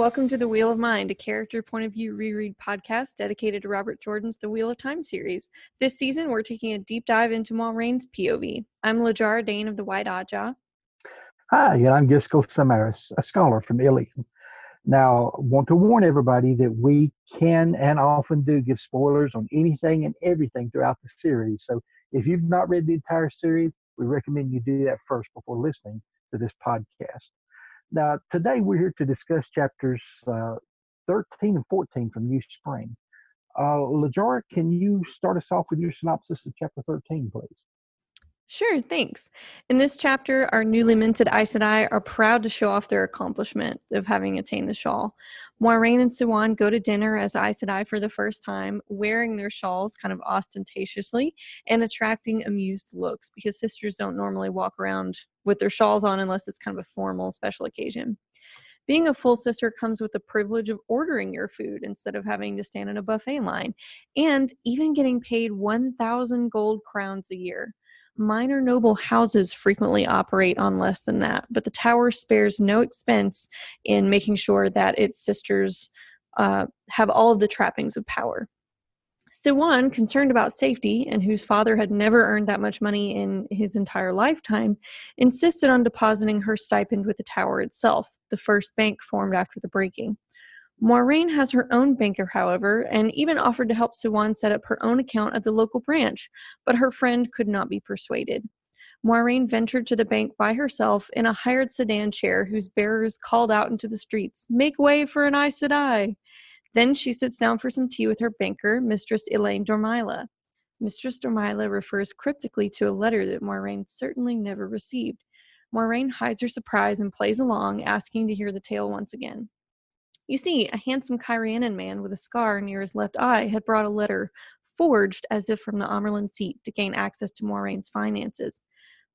welcome to The Wheel of Mind, a character point of view reread podcast dedicated to Robert Jordan's The Wheel of Time series. This season, we're taking a deep dive into Moiraine's POV. I'm Lajar Dane of the White Oddjaw. Hi, and I'm Gisco Samaras, a scholar from Ilium. Now, I want to warn everybody that we can and often do give spoilers on anything and everything throughout the series. So if you've not read the entire series, we recommend you do that first before listening to this podcast. Now, today we're here to discuss chapters 13 and 14 from New Spring. Lajar, can you start us off with your synopsis of chapter 13, please? Sure, thanks. In this chapter, our newly minted Aes Sedai are proud to show off their accomplishment of having attained the shawl. Moiraine and Siuan go to dinner as Aes Sedai for the first time, wearing their shawls kind of ostentatiously and attracting amused looks because sisters don't normally walk around with their shawls on unless it's kind of a formal special occasion. Being a full sister comes with the privilege of ordering your food instead of having to stand in a buffet line, and even getting paid 1,000 gold crowns a year. Minor noble houses frequently operate on less than that, but the tower spares no expense in making sure that its sisters have all of the trappings of power. Siuan, concerned about safety and whose father had never earned that much money in his entire lifetime, insisted on depositing her stipend with the tower itself, the first bank formed after the breaking. Moiraine has her own banker, however, and even offered to help Siuan set up her own account at the local branch, but her friend could not be persuaded. Moiraine ventured to the bank by herself in a hired sedan chair whose bearers called out into the streets, "Make way for an Aes Sedai!" Then she sits down for some tea with her banker, Mistress Elaine Dormila. Mistress Dormila refers cryptically to a letter that Moiraine certainly never received. Moiraine hides her surprise and plays along, asking to hear the tale once again. You see, a handsome Cairhienin man with a scar near his left eye had brought a letter, forged as if from the Amerlin seat, to gain access to Moiraine's finances.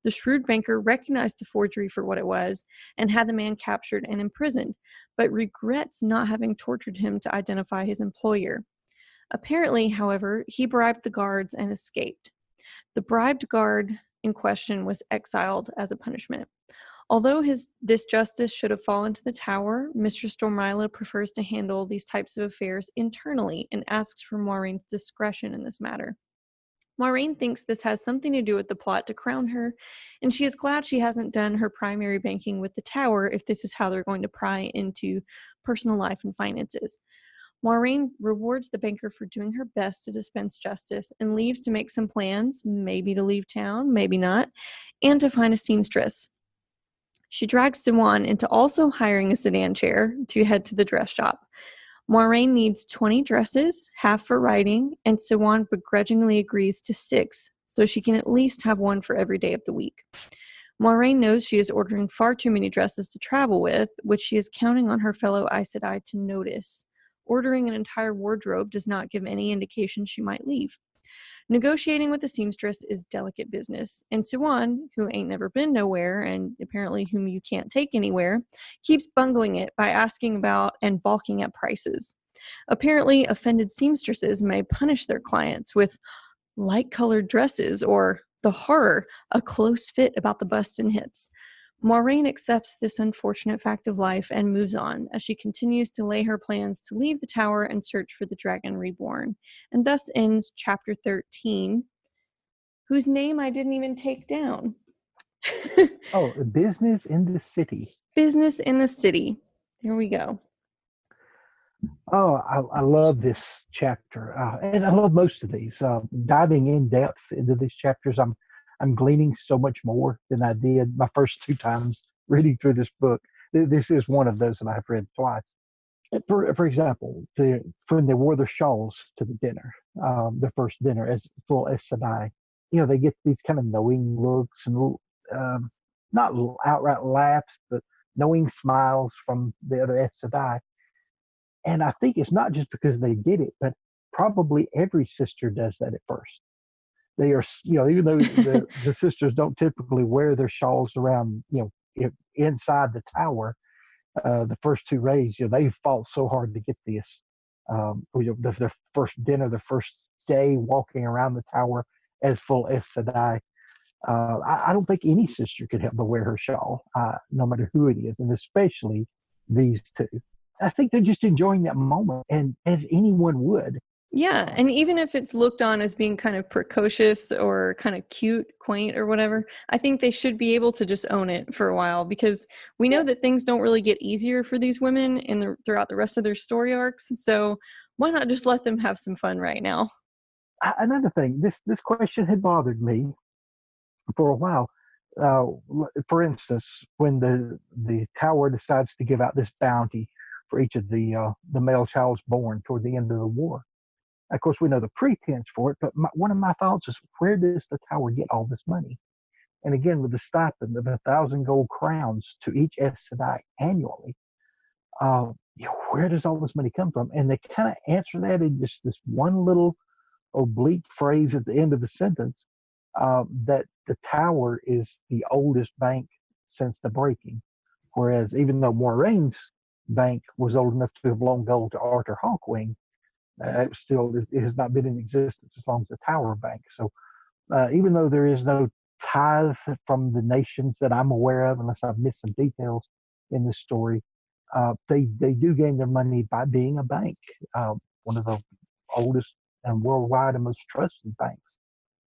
The shrewd banker recognized the forgery for what it was and had the man captured and imprisoned, but regrets not having tortured him to identify his employer. Apparently, however, he bribed the guards and escaped. The bribed guard in question was exiled as a punishment. Although this justice should have fallen to the tower, Mistress Dormila prefers to handle these types of affairs internally and asks for Moiraine's discretion in this matter. Moiraine thinks this has something to do with the plot to crown her, and she is glad she hasn't done her primary banking with the tower if this is how they're going to pry into personal life and finances. Moiraine rewards the banker for doing her best to dispense justice and leaves to make some plans, maybe to leave town, maybe not, and to find a seamstress. She drags Siuan into also hiring a sedan chair to head to the dress shop. Moiraine needs 20 dresses, half for riding, and Siuan begrudgingly agrees to 6, so she can at least have one for every day of the week. Moiraine knows she is ordering far too many dresses to travel with, which she is counting on her fellow Aes Sedai to notice. Ordering an entire wardrobe does not give any indication she might leave. Negotiating with the seamstress is delicate business, and Siuan, who ain't never been nowhere and apparently whom you can't take anywhere, keeps bungling it by asking about and balking at prices. Apparently, offended seamstresses may punish their clients with light-colored dresses or, the horror, a close fit about the bust and hips. Moiraine accepts this unfortunate fact of life and moves on as she continues to lay her plans to leave the tower and search for the Dragon Reborn. And thus ends chapter 13, whose name I didn't even take down. Business in the City. Business in the City. There we go. Oh, I love this chapter, and I love most of these. Diving in depth into these chapters, I'm gleaning so much more than I did my first 2 times reading through this book. This is one of those that I've read twice. For example, when they wore their shawls to the dinner, the first dinner as full Aes Sedai, they get these kind of knowing looks and not outright laughs, but knowing smiles from the other Aes Sedai. And I think it's not just because they did it, but probably every sister does that at first. They are, even though the sisters don't typically wear their shawls around, inside the tower, the first 2 raids, they fought so hard to get this. Their first dinner, the first day walking around the tower as full Aes Sedai. I don't think any sister could help but wear her shawl, no matter who it is, and especially these 2. I think they're just enjoying that moment, and as anyone would. Yeah, and even if it's looked on as being kind of precocious or kind of cute, quaint, or whatever, I think they should be able to just own it for a while, because we know that things don't really get easier for these women throughout the rest of their story arcs. So why not just let them have some fun right now? Another thing, this question had bothered me for a while. Uh, for instance, when the tower decides to give out this bounty for each of the male childs born toward the end of the war. Of course, we know the pretense for it, but one of my thoughts is, where does the tower get all this money? And again, with the stipend of 1,000 gold crowns to each Aes Sedai annually, where does all this money come from? And they kind of answer that in just this one little oblique phrase at the end of the sentence, that the tower is the oldest bank since the breaking. Whereas even though Moiraine's bank was old enough to have loaned gold to Arthur Hawkwing, it has not been in existence as long as the Tower Bank. So even though there is no tithe from the nations that I'm aware of, unless I've missed some details in this story, they do gain their money by being a bank, one of the oldest and worldwide and most trusted banks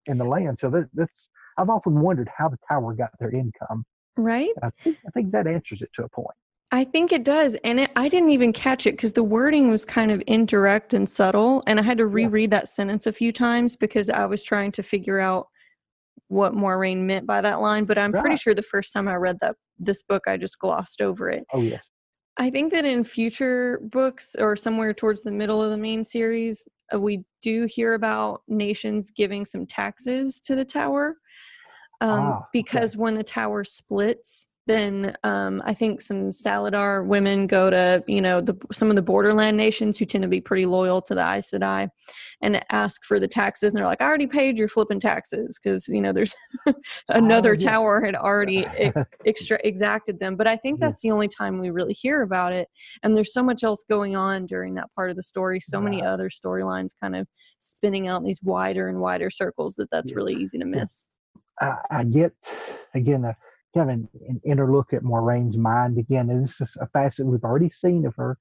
in the land. So that's I've often wondered how the Tower got their income. Right? I think that answers it to a point. I think it does. And I didn't even catch it because the wording was kind of indirect and subtle. And I had to reread that sentence a few times because I was trying to figure out what Moiraine meant by that line. But I'm pretty sure the first time I read this book, I just glossed over it. Oh, yes. I think that in future books or somewhere towards the middle of the main series, we do hear about nations giving some taxes to the tower. Because when the tower splits, then I think some Saladar women go to, some of the borderland nations who tend to be pretty loyal to the Aes Sedai and ask for the taxes. And they're like, I already paid your flipping taxes because, there's another tower had already exacted them. But I think that's the only time we really hear about it. And there's so much else going on during that part of the story. So many other storylines kind of spinning out in these wider and wider circles that's really easy to miss. I get, again, kind of an inner look at Moiraine's mind again. And this is a facet we've already seen of her.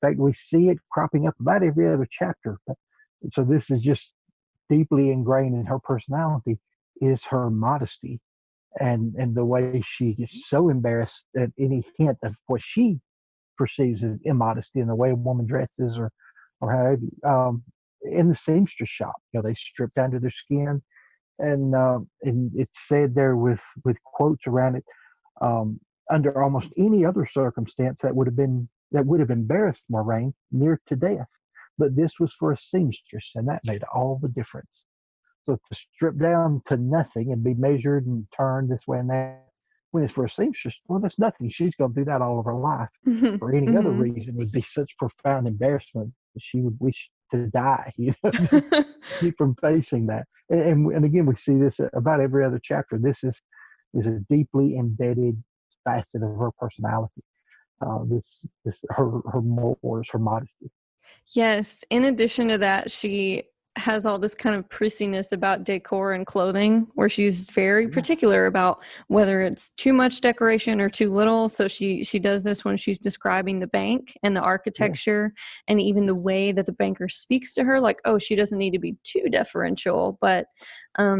In fact, we see it cropping up about every other chapter. So this is just deeply ingrained in her personality, is her modesty and the way she is so embarrassed at any hint of what she perceives as immodesty in the way a woman dresses or however. In the seamstress shop, they strip down to their skin. And it's said there with quotes around it, under almost any other circumstance that would have embarrassed Moiraine near to death, but this was for a seamstress, and that made all the difference. So to strip down to nothing and be measured and turned this way and that, when it's for a seamstress, well, that's nothing. She's going to do that all of her life. For any other reason, would be such profound embarrassment that she would wish to die, keep from facing that. And again, we see this about every other chapter. This is a deeply embedded facet of her personality. Her morals, her modesty. Yes. In addition to that, she has all this kind of prissiness about decor and clothing, where she's very particular about whether it's too much decoration or too little. So she does this when she's describing the bank and the architecture and even the way that the banker speaks to her. Like, oh, she doesn't need to be too deferential, but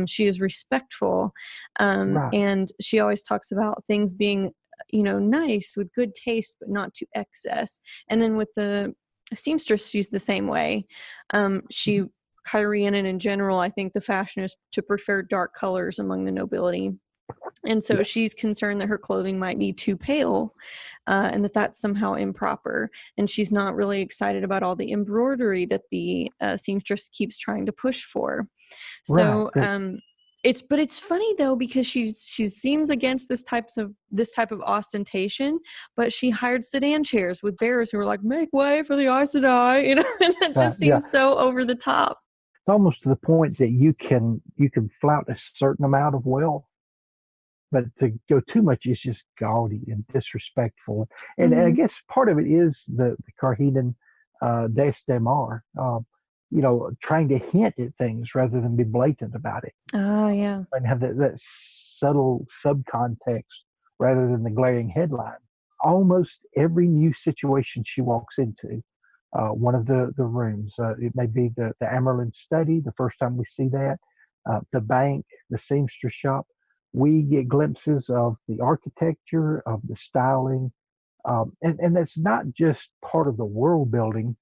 she is respectful. And she always talks about things being, nice with good taste, but not to excess. And then with the seamstress, she's the same way. Cairhien and in general, I think the fashion is to prefer dark colors among the nobility. And so she's concerned that her clothing might be too pale and that's somehow improper. And she's not really excited about all the embroidery that the seamstress keeps trying to push for. So it's funny though, because she seems against this type of ostentation, but she hired sedan chairs with bearers who are like, make way for the Aes Sedai, and it just seems so over the top. It's almost to the point that you can flout a certain amount of wealth, but to go too much is just gaudy and disrespectful. And I guess part of it is the Cairhien Des Daemar, trying to hint at things rather than be blatant about it. And have that subtle subcontext rather than the glaring headline almost every new situation she walks into, one of the rooms, it may be the Amerlin study, the first time we see that, the bank, the seamstress shop, we get glimpses of the architecture, of the styling, and that's not just part of the world building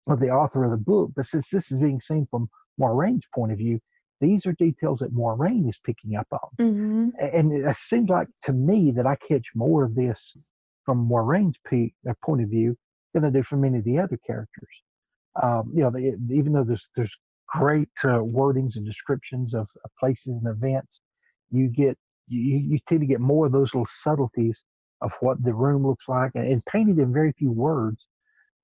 of the author of the book, but since this is being seen from Moiraine's point of view, these are details that Moiraine is picking up on. Mm-hmm. And it seems like to me that I catch more of this from Moiraine's point of view than I do from many of the other characters. Even though there's great wordings and descriptions of places and events, you tend to get more of those little subtleties of what the room looks like, and painted in very few words.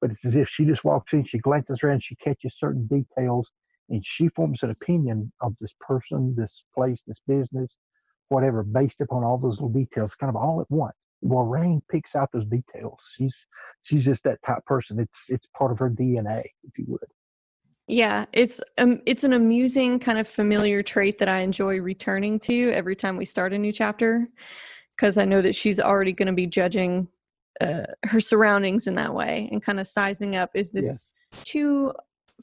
But it's as if she just walks in, she glances around, she catches certain details, and she forms an opinion of this person, this place, this business, whatever, based upon all those little details, kind of all at once. Moiraine picks out those details. She's just that type of person. It's part of her DNA, if you would. Yeah, it's an amusing kind of familiar trait that I enjoy returning to every time we start a new chapter, because I know that she's already going to be judging her surroundings in that way and kind of sizing up, is this too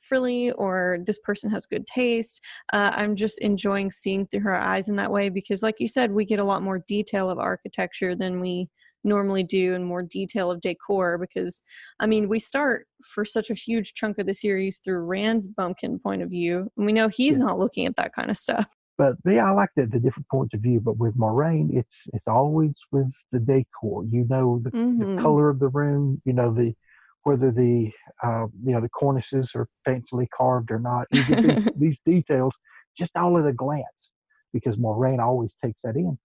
frilly or this person has good taste. I'm just enjoying seeing through her eyes in that way, because like you said, we get a lot more detail of architecture than we normally do, and more detail of decor, because I mean, we start for such a huge chunk of the series through Rand's bumpkin point of view, and we know he's not looking at that kind of stuff. But yeah, I like the different points of view. But with Moiraine, it's always with the decor. You know the color of the room. You know whether the cornices are fancily carved or not. You get these details just all at a glance, because Moiraine always takes that in.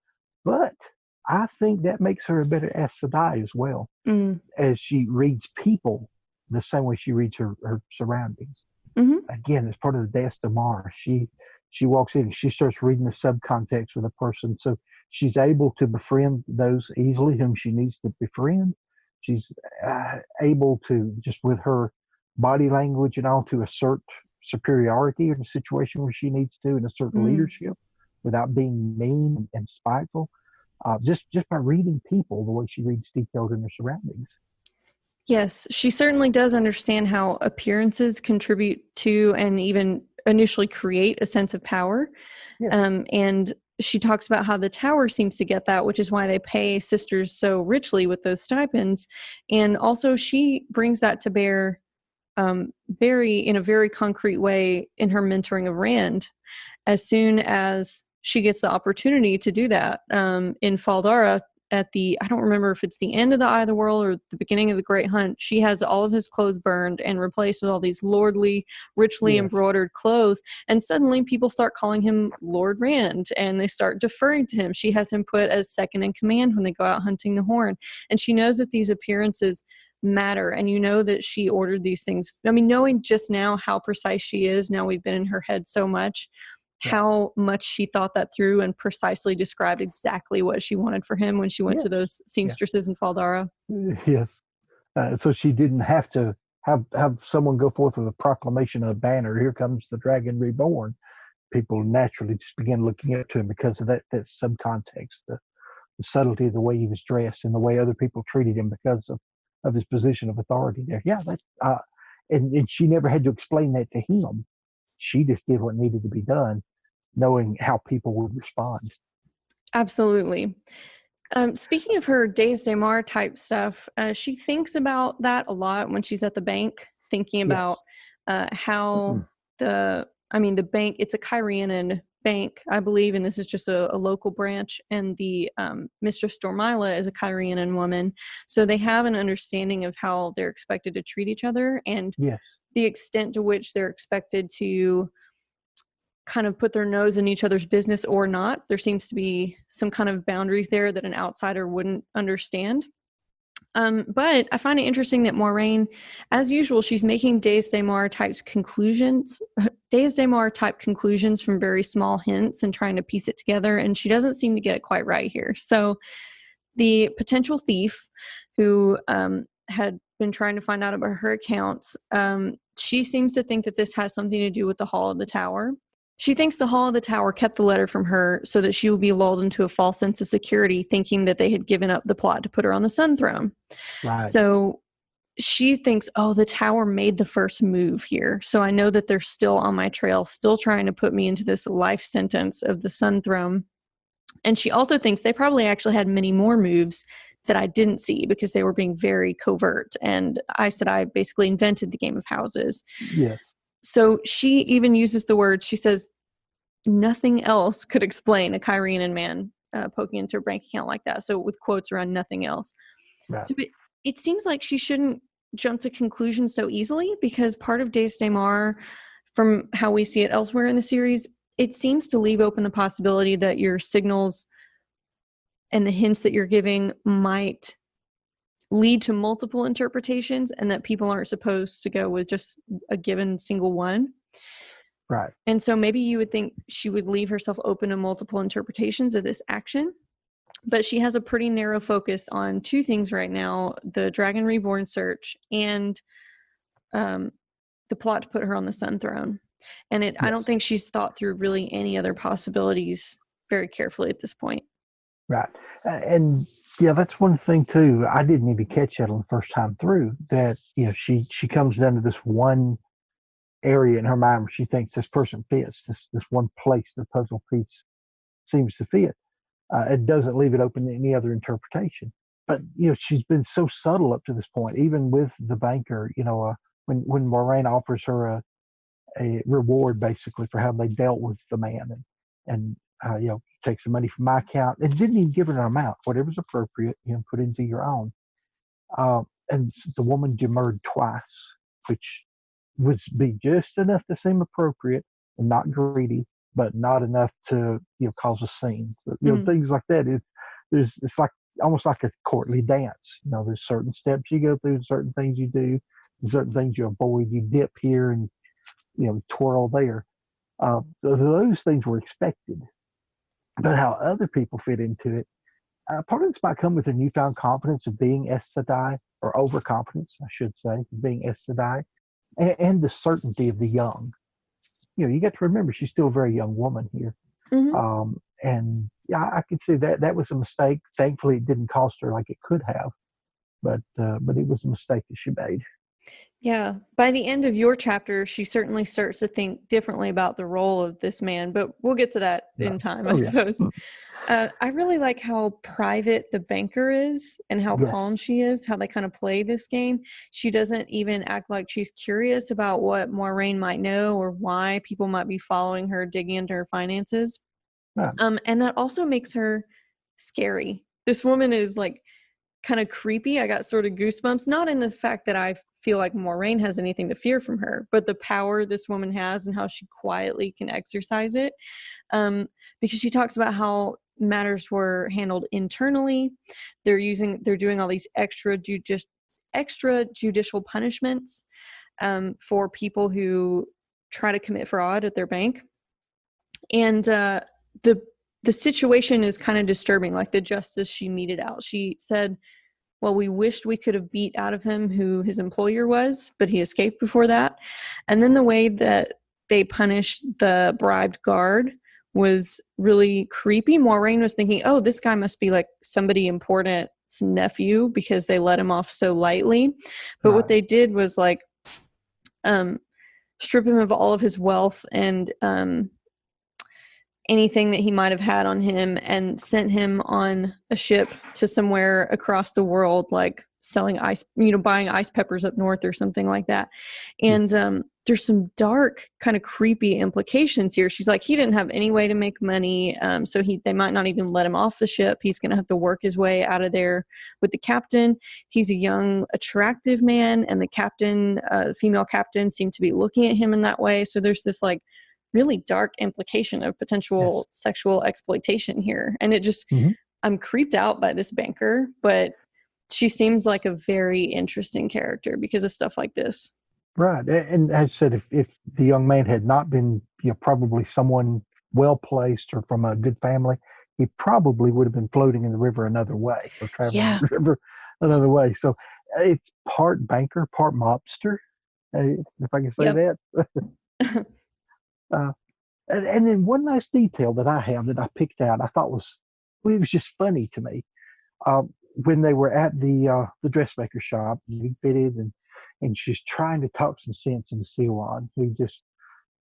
But I think that makes her a better Aes Sedai as well, as she reads people the same way she reads her surroundings. Mm-hmm. Again, it's part of the Déesse Daemar. She walks in and she starts reading the subcontext of the person, so she's able to befriend those easily whom she needs to befriend. She's able to, just with her body language and all, to assert superiority in a situation where she needs to, and assert leadership without being mean and spiteful. Just by reading people the way she reads details in their surroundings. Yes, she certainly does understand how appearances contribute to and even initially create a sense of power. Yes. And she talks about how the tower seems to get that, which is why they pay sisters so richly with those stipends. And also she brings that to bear in a very concrete way in her mentoring of Rand. As soon as she gets the opportunity to do that in Fal Dara, I don't remember if it's the end of the Eye of the World or the beginning of the Great Hunt, she has all of his clothes burned and replaced with all these lordly, richly embroidered clothes. And suddenly people start calling him Lord Rand, and they start deferring to him. She has him put as second in command when they go out hunting the Horn. And she knows that these appearances matter. And you know that she ordered these things. I mean, knowing just now how precise she is, now we've been in her head so much, how much she thought that through and precisely described exactly what she wanted for him when she went to those seamstresses in Fal Dara. Yes. So she didn't have to have someone go forth with a proclamation of a banner, "Here comes the dragon reborn." People naturally just began looking up to him because of that subcontext, the subtlety of the way he was dressed and the way other people treated him because of his position of authority there. Yeah, and she never had to explain that to him. She just did what needed to be done, knowing how people would respond. Absolutely. Speaking of her Déesse Daemar type stuff, she thinks about that a lot when she's at the bank, thinking about how the bank, it's a Cairhienin bank, I believe, and this is just a local branch, and the Mistress Dormila is a Cairhienin woman, so they have an understanding of how they're expected to treat each other, and the extent to which they're expected to kind of put their nose in each other's business or not. There seems to be some kind of boundaries there that an outsider wouldn't understand. But I find it interesting that Moiraine, as usual, she's making Déesse Daemar type conclusions from very small hints and trying to piece it together, and she doesn't seem to get it quite right here. So the potential thief who had been trying to find out about her accounts, she seems to think that this has something to do with the Hall of the Tower. She thinks the Hall of the Tower kept the letter from her so that she would be lulled into a false sense of security, thinking that they had given up the plot to put her on the Sun Throne. Right. So she thinks, oh, the Tower made the first move here. So I know that they're still on my trail, still trying to put me into this life sentence of the Sun Throne. And she also thinks they probably actually had many more moves that I didn't see because they were being very covert. And Aes Sedai basically invented the game of houses. Yes. So she even uses the word, she says, nothing else could explain a Kyrian man poking into a bank account like that. So with quotes around nothing else. Right. So it seems like she shouldn't jump to conclusions so easily, because part of Daes Daemar, from how we see it elsewhere in the series, it seems to leave open the possibility that your signals and the hints that you're giving might lead to multiple interpretations, and that people aren't supposed to go with just a given single one. Right. And so maybe you would think she would leave herself open to multiple interpretations of this action. But she has a pretty narrow focus on two things right now: the Dragon Reborn search and the plot to put her on the Sun Throne. And Yes. I don't think she's thought through really any other possibilities very carefully at this point. Right. And yeah, that's one thing too. I didn't even catch that on the first time through, that, she comes down to this one area in her mind where she thinks this person fits, this one place the puzzle piece seems to fit. It doesn't leave it open to any other interpretation. But she's been so subtle up to this point, even with the banker. When Moiraine offers her a reward basically for how they dealt with the man, and take some money from my account, and didn't even give her an amount, whatever's appropriate, put into your own. And the woman demurred twice, which would be just enough to seem appropriate and not greedy, but not enough to cause a scene. So, things like that. It's like almost like a courtly dance. There's certain steps you go through, certain things you do, certain things you avoid. You dip here and twirl there. So those things were expected, but how other people fit into it. Part of this might come with a newfound confidence of being Aes Sedai, or overconfidence, I should say, of being Aes Sedai, and the certainty of the young. You got to remember she's still a very young woman here. Mm-hmm. And yeah, I could see that was a mistake. Thankfully, it didn't cost her like it could have, but it was a mistake that she made. Yeah. By the end of your chapter, she certainly starts to think differently about the role of this man, but we'll get to that in time, I suppose. I really like how private the banker is and how calm she is, how they kind of play this game. She doesn't even act like she's curious about what Moiraine might know or why people might be following her, digging into her finances. And that also makes her scary. This woman is like kind of creepy. I got sort of goosebumps, not in the fact that I feel like Moiraine has anything to fear from her, but the power this woman has and how she quietly can exercise it. Because she talks about how matters were handled internally. They're doing all these extrajudicial punishments for people who try to commit fraud at their bank. And the situation is kind of disturbing, like the justice she meted out. She said, well, we wished we could have beat out of him who his employer was, but he escaped before that. And then the way that they punished the bribed guard was really creepy. Moiraine was thinking, oh, this guy must be like somebody important's nephew because they let him off so lightly. But what they did was like strip him of all of his wealth and anything that he might have had on him, and sent him on a ship to somewhere across the world, like selling ice, buying ice peppers up north or something like that. And there's some dark, kind of creepy implications here. She's like, he didn't have any way to make money, so they might not even let him off the ship. He's going to have to work his way out of there with the captain. He's a young, attractive man, and the captain, the female captain, seemed to be looking at him in that way. So there's this like really dark implication of potential sexual exploitation here. And it just, I'm creeped out by this banker, but she seems like a very interesting character because of stuff like this. Right. And as I said, if the young man had not been, probably someone well-placed or from a good family, he probably would have been floating in the river another way, or traveling in the river another way. So it's part banker, part mobster, if I can say that. And then one nice detail that I have that I picked out, I thought was, well, it was just funny to me. Uh, when they were at the dressmaker shop, getting fitted, and she's trying to talk some sense into Siwan, who just,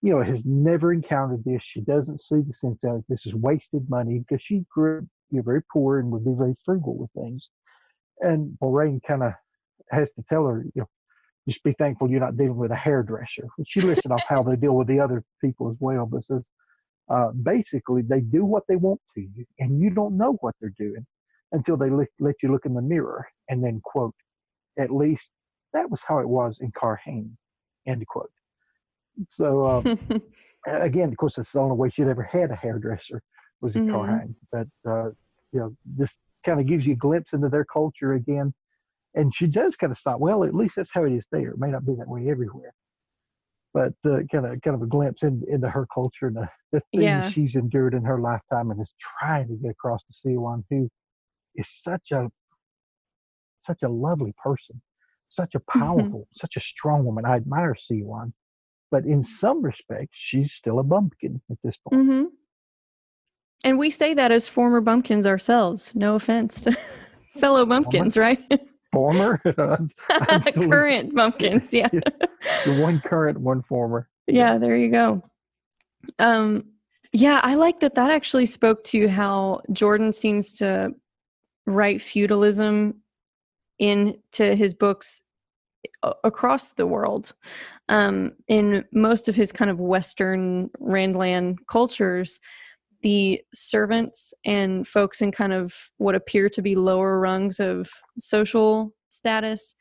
has never encountered this. She doesn't see the sense of it. This is wasted money because she grew up, very poor and would be very frugal with things. And Moraine kind of has to tell her, just be thankful you're not dealing with a hairdresser. And she listed off how they deal with the other people as well, but says basically they do what they want to you, and you don't know what they're doing until they let you look in the mirror. And then, quote, at least that was how it was in Carhane, end quote. So again, of course, it's the only way she'd ever had a hairdresser was in Hmm. Carhine. But this kind of gives you a glimpse into their culture again. And she does kind of stop. Well, at least that's how it is there. It may not be that way everywhere, but kind of a glimpse into her culture and the things Yeah. she's endured in her lifetime, and is trying to get across to Siwan, who is such a lovely person, such a Hmm. powerful, such a strong woman. I admire Siwan, but in some respects, she's still a bumpkin at this point. Hmm. And we say that as former bumpkins ourselves. No offense to fellow Former, bumpkins, right? former, I'm still Current bumpkins, yeah. one current, one former. Yeah, Yeah, there you go. Um, yeah, I like that actually spoke to how Jordan seems to write feudalism into his books across the world. In most of his kind of Western Randland cultures, the servants and folks in kind of what appear to be lower rungs of social status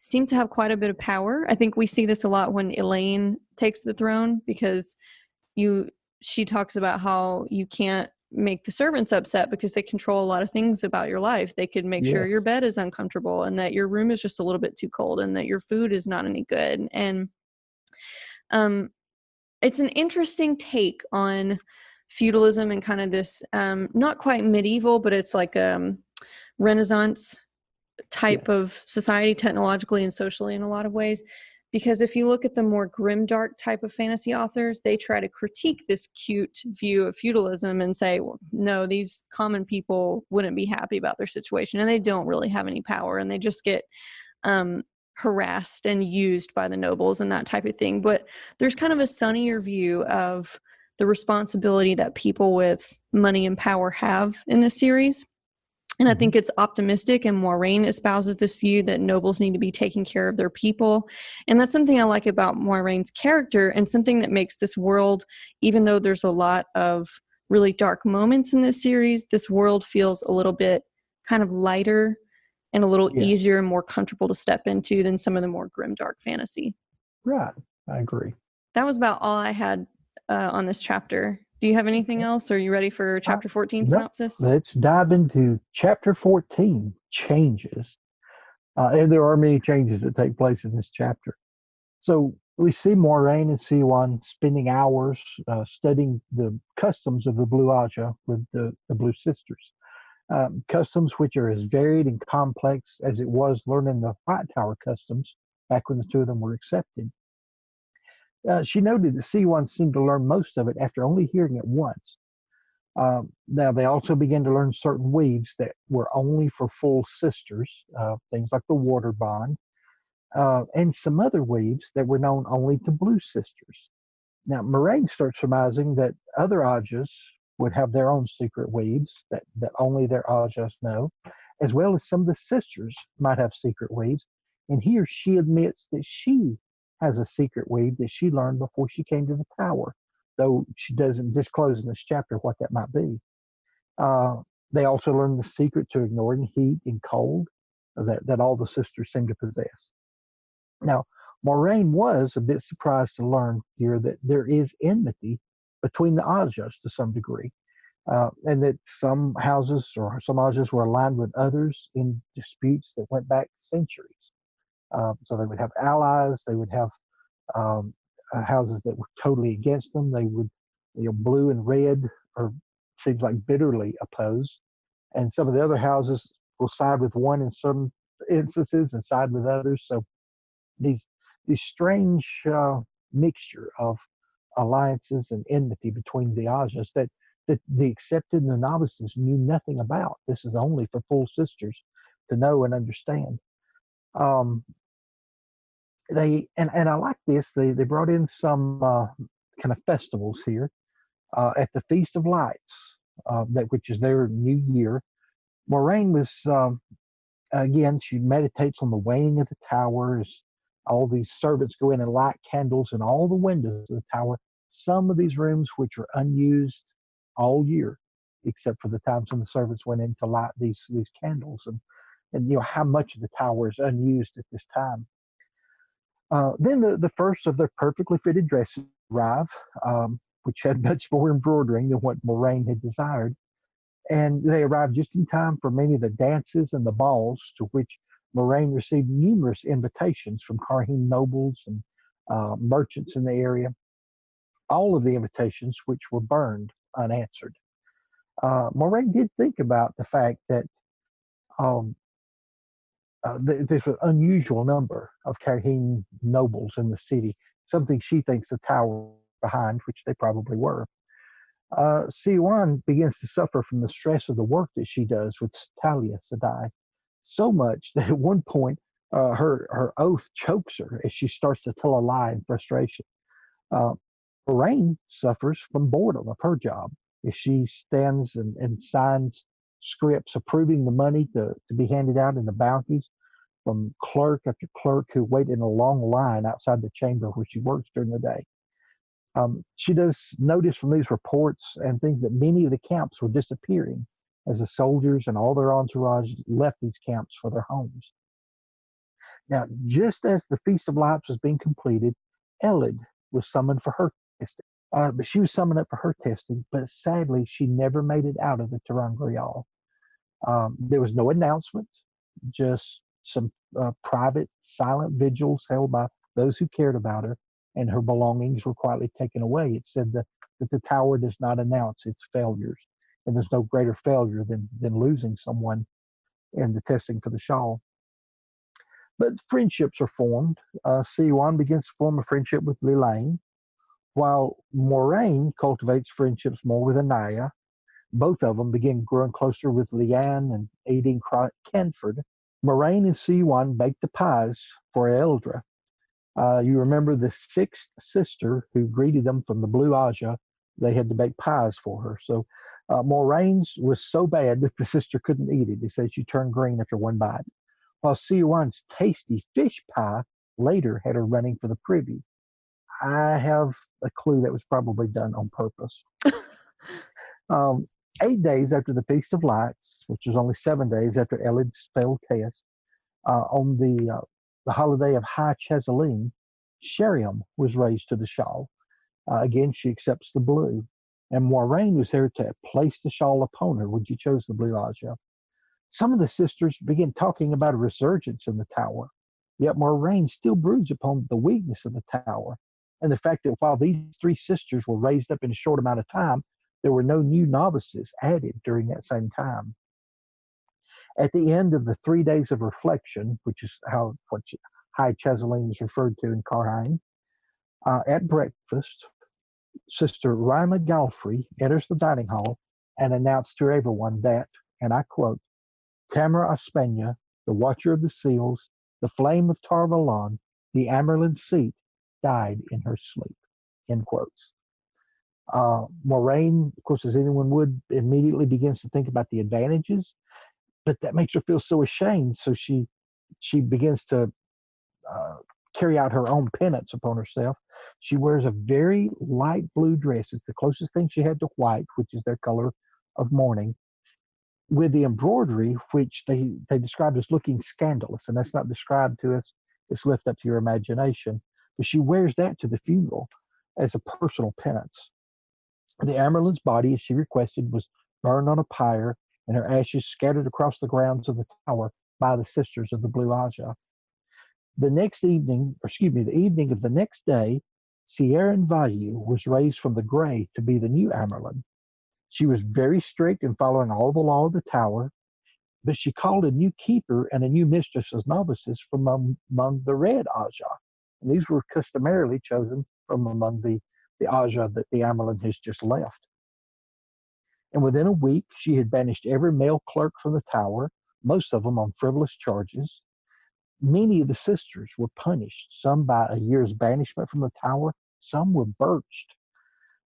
seem to have quite a bit of power. I think we see this a lot when Elaine takes the throne, because you she talks about how you can't make the servants upset because they control a lot of things about your life. They could make sure yes, your bed is uncomfortable and that your room is just a little bit too cold and that your food is not any good. And um, it's an interesting take on feudalism and kind of this not quite medieval, but it's like Renaissance yes, type of society, technologically and socially in a lot of ways. Because if you look at the more grimdark type of fantasy authors, they try to critique this cute view of feudalism and say, well, no, these common people wouldn't be happy about their situation, and they don't really have any power, and they just get um, harassed and used by the nobles and that type of thing. But there's kind of a sunnier view of the responsibility that people with money and power have in this series. And I hmm, think it's optimistic, and Moiraine espouses this view that nobles need to be taking care of their people. And that's something I like about Moiraine's character, and something that makes this world, even though there's a lot of really dark moments in this series, this world feels a little bit kind of lighter and a little yes, easier and more comfortable to step into than some of the more grim dark fantasy. right. I agree. That was about all I had on this chapter. Do you have anything Okay. else? Are you ready for Uh, chapter 14 no, synopsis? let's dive into chapter 14, changes. And there are many changes that take place in this chapter. So we see Moraine and Siwan spending hours studying the customs of the Blue Aja with the Blue Sisters. Customs which are as varied and complex as it was learning the White Tower customs back when the two of them were accepted. She noted that Siwan seemed to learn most of it after only hearing it once. Now, they also began to learn certain weaves that were only for full sisters, things like the water bond, and some other weaves that were known only to blue sisters. Now, Moraine starts surmising that other Ajas would have their own secret weaves that only their Ajas know, as well as some of the sisters might have secret weaves. And here she admits that she has a secret weave that she learned before she came to the tower, though she doesn't disclose in this chapter what that might be. Uh, they also learn the secret to ignoring heat and cold that all the sisters seem to possess. Now, Moraine was a bit surprised to learn here that there is enmity between the Ajas to some degree, and that some houses or some Ajas were aligned with others in disputes that went back centuries. So they would have allies, they would have um, houses that were totally against them. They would, blue and red, or seems like bitterly opposed, and some of the other houses will side with one in some instances and side with others. So these these strange mixture of alliances and enmity between the Ajas that the accepted and the novices knew nothing about. This is only for full sisters to know and understand. Um, and I like this. They brought in some kind of festivals here at the Feast of Lights, that which is their New Year. Moraine was again. She meditates on the weighing of the towers. All these servants go in and light candles in all the windows of the tower. Some of these rooms which are unused all year, except for the times when the servants went in to light these candles, and how much of the tower is unused at this time. Then the first of their perfectly fitted dresses arrive, which had much more embroidering than what Moraine had desired. And they arrived just in time for many of the dances and the balls, to which Moraine received numerous invitations from Carheen nobles and merchants in the area, all of the invitations which were burned unanswered. Moraine did think about the fact that um, there's an unusual number of Carheen nobles in the city, something she thinks the tower behind, which they probably were. Siwan begins to suffer from the stress of the work that she does with Talia Sadai, so much that at one point her oath chokes her as she starts to tell a lie in frustration. Uh, Moraine suffers from boredom of her job as she stands and signs scripts approving the money to be handed out in the bounties from clerk after clerk who wait in a long line outside the chamber where she works during the day. She does notice from these reports and things that many of the camps were disappearing as the soldiers and all their entourage left these camps for their homes. Now, just as the Feast of Lights was being completed, Elid was summoned for her testing. But she was summoned up for her testing, but sadly, she never made it out of the Terangrial. There was no announcement, just some private, silent vigils held by those who cared about her, and her belongings were quietly taken away. It said that the tower does not announce its failures, and there's no greater failure than losing someone in the testing for the shawl. But friendships are formed. Siwan begins to form a friendship with Lilane, while Moraine cultivates friendships more with Anaya. Both of them begin growing closer with Leanne and Aideen Canford. Moraine and Siwan bake the pies for Eldra. You remember the sixth sister who greeted them from the Blue Aja. They had to bake pies for her. So Moraine's was so bad that the sister couldn't eat it. They said she turned green after one bite. While Siwan's tasty fish pie later had her running for the privy. I have a clue that was probably done on purpose. um, 8 days after the Feast of Lights, which was only 7 days after Elid's failed test, on the holiday of High Chesaline, Sheriam was raised to the shawl. Again, she accepts the blue. And Moraine was there to place the shawl upon her when she chose the blue Aja. Some of the sisters begin talking about a resurgence in the tower, yet Moraine still broods upon the weakness of the tower and the fact that while these three sisters were raised up in a short amount of time, there were no new novices added during that same time. At the end of the 3 days of reflection, which is what High Chesaline is referred to in Carhine, at breakfast, Sister Rima Galfrey enters the dining hall and announced to everyone that, and I quote, Tamara Aspenia, the Watcher of the Seals, the Flame of Tarvalon, the Amerlin Seat, died in her sleep. End quotes. Moraine, of course, as anyone would, immediately begins to think about the advantages, but that makes her feel so ashamed. So she begins to carry out her own penance upon herself. She wears a very light blue dress. It's the closest thing she had to white, which is their color of mourning, with the embroidery, which they described as looking scandalous, and that's not described to us. It's left up to your imagination. But she wears that to the funeral as a personal penance. The Amerlin's body, as she requested, was burned on a pyre, and her ashes scattered across the grounds of the tower by the sisters of the Blue Aja. The evening of the next day, Sierra Vayu was raised from the gray to be the new Amerlin. She was very strict in following all the law of the tower, but she called a new keeper and a new mistress as novices from among the red Aja. And these were customarily chosen from among the the Aja that the Amyrlin has just left. And within a week, she had banished every male clerk from the tower, most of them on frivolous charges. Many of the sisters were punished, some by a year's banishment from the tower, some were birched.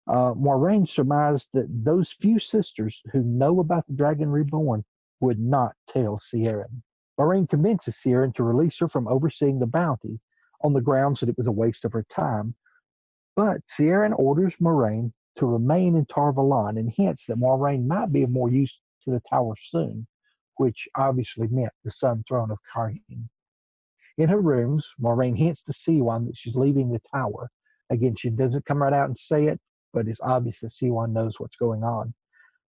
Moiraine surmised that those few sisters who know about the Dragon Reborn would not tell Ciaran. Moiraine convinces Ciaran to release her from overseeing the bounty on the grounds that it was a waste of her time, but Ciaran orders Moiraine to remain in Tar Valon and hints that Moiraine might be of more use to the tower soon, which obviously meant the Sun Throne of Cairhien. In her rooms, Moiraine hints to Siuan that she's leaving the tower. Again, she doesn't come right out and say it, but it's obvious that Siuan knows what's going on.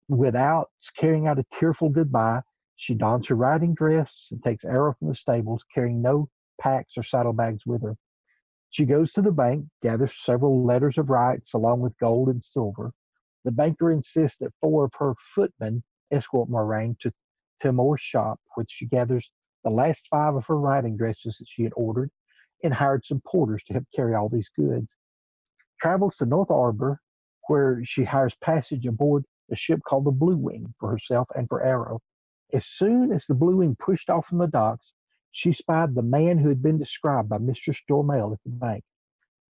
Without carrying out a tearful goodbye, she dons her riding dress and takes Arrow from the stables, carrying no packs or saddlebags with her. She goes to the bank, gathers several letters of rights along with gold and silver. The banker insists that 4 of her footmen escort Moiraine to Timor's shop, which she gathers the last 5 of her riding dresses that she had ordered and hired some porters to help carry all these goods. Travels to North Arbor, where she hires passage aboard a ship called the Blue Wing for herself and for Arrow. As soon as the Blue Wing pushed off from the docks, she spied the man who had been described by Mistress Dormail at the bank,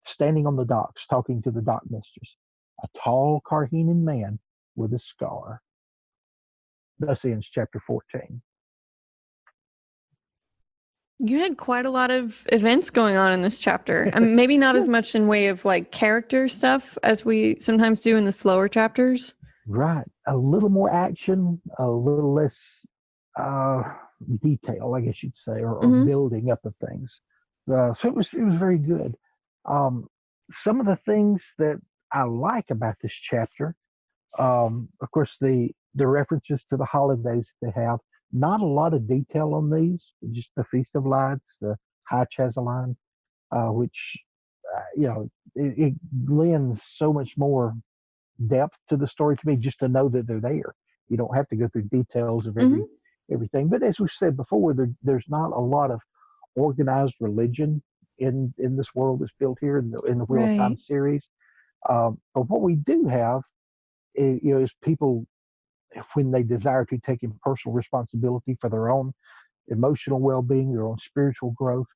standing on the docks talking to the dock mistress, a tall Cairhienan man with a scar. Thus ends chapter 14. You had quite a lot of events going on in this chapter. Maybe not as much in way of like character stuff as we sometimes do in the slower chapters. Right. A little more action, a little less detail, I guess you'd say, or building up of things. So it was very good. Some of the things that I like about this chapter, of course, the references to the holidays they have. Not a lot of detail on these, just the Feast of Lights, the High Chazalan, which, it lends so much more depth to the story to me just to know that they're there. You don't have to go through details of everything. But as we've said before, there's not a lot of organized religion in this world that's built here in the Wheel of Time series. But what we do have is people, when they desire to take in personal responsibility for their own emotional well-being, their own spiritual growth,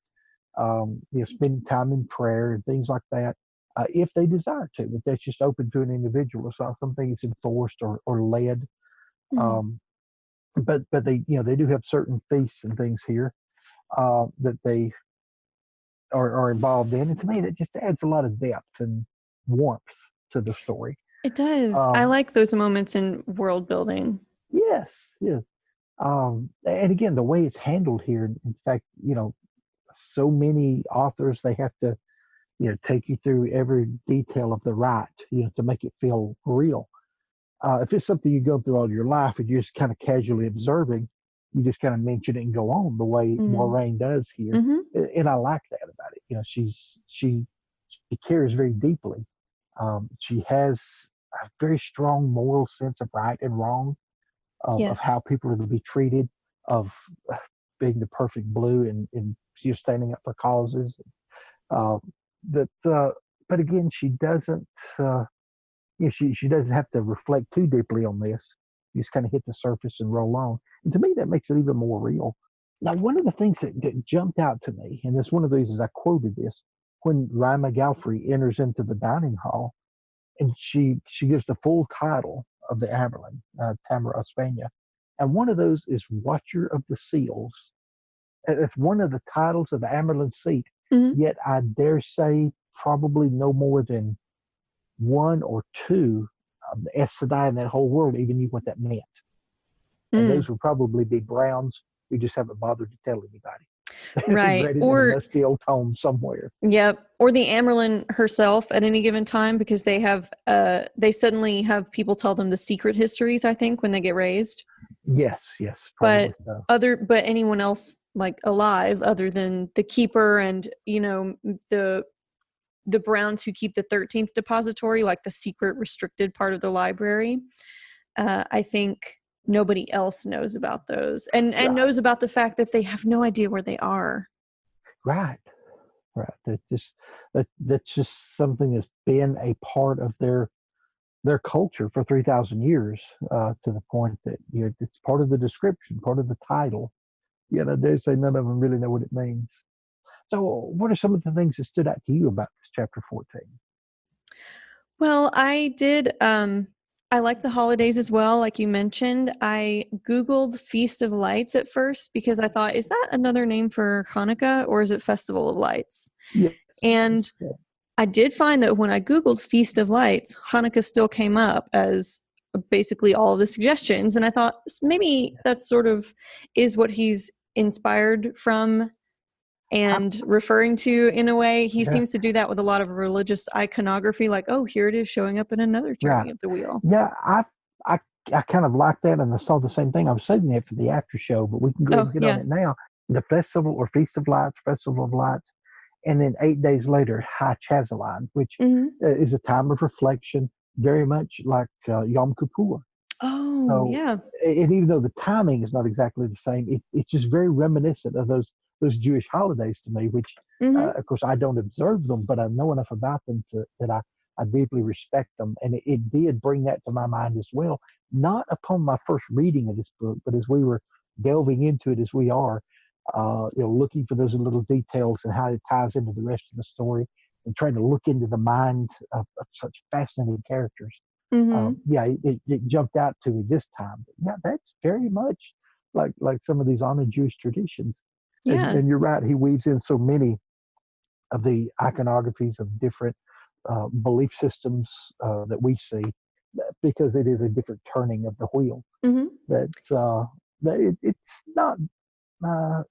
spending time in prayer and things like that, if they desire to. But that's just open to an individual. It's not something that's enforced or led. But they they do have certain feasts and things here that they are involved in, and to me that just adds a lot of depth and warmth to the story. It does. I like those moments in world building. Yes. And again, the way it's handled here, in fact, so many authors, they have to, take you through every detail of the rite, to make it feel real. If it's something you go through all your life and you're just kind of casually observing, you just kind of mention it and go on the way Moiraine does here. And I like that about it. She cares very deeply. She has a very strong moral sense of right and wrong, of how people are to be treated, of being the perfect blue and she's standing up for causes. But again, she doesn't. She doesn't have to reflect too deeply on this. You just kind of hit the surface and roll on. And to me, that makes it even more real. Now, one of the things that jumped out to me, and this one of the reasons I quoted this, when Rima Galfrey enters into the dining hall, and she gives the full title of the Amyrlin, Tamara Ospania, and one of those is Watcher of the Seals. It's one of the titles of the Amyrlin seat. Yet I dare say probably no more than 1 or 2 of the Aes Sedai in that whole world even knew what that meant. And those would probably be Browns who just haven't bothered to tell anybody. Right. Or in a musty old tome somewhere. Yep. Or the Amyrlin herself at any given time, because they have they suddenly have people tell them the secret histories, I think, when they get raised. Yes. But but anyone else like alive other than the keeper and the Browns who keep the 13th depository, like the secret restricted part of the library, I think nobody else knows about those and knows about the fact that they have no idea where they are. Right. right. That's just something that's been a part of their culture for 3,000 years, to the point that it's part of the description, part of the title. They say none of them really know what it means. So, what are some of the things that stood out to you about this chapter 14? Well, I like the holidays as well, like you mentioned. I Googled Feast of Lights at first because I thought, is that another name for Hanukkah or is it Festival of Lights? Yes, it And is. Yeah. I did find that when I Googled Feast of Lights, Hanukkah still came up as basically all of the suggestions. And I thought maybe that sort of is what he's inspired from I, and referring to in a way. He yeah, seems to do that with a lot of religious iconography, like, oh, here it is showing up in another right. turning of the wheel. Yeah, I, I kind of like that, and I saw the same thing. I'm saving it for the after show, but we can go ahead Oh, and get on yeah. it now. The festival or Feast of Lights, Festival of Lights, and then 8 days later, High Chazalan, which Hmm. is a time of reflection, very much like Yom Kippur. Oh, So, yeah. and even though the timing is not exactly the same, it's just very reminiscent of those Jewish holidays to me. Which, Hmm. of course, I don't observe them, but I know enough about them that I deeply respect them, and it did bring that to my mind as well. Not upon my first reading of this book, but as we were delving into it, as we are, looking for those little details and how it ties into the rest of the story, and trying to look into the mind of such fascinating characters. Hmm. Yeah, it jumped out to me this time. But yeah, that's very much like some of these honored Jewish traditions. Yeah. And you're right, he weaves in so many of the iconographies of different belief systems that we see, because it is a different turning of the wheel. Hmm. It's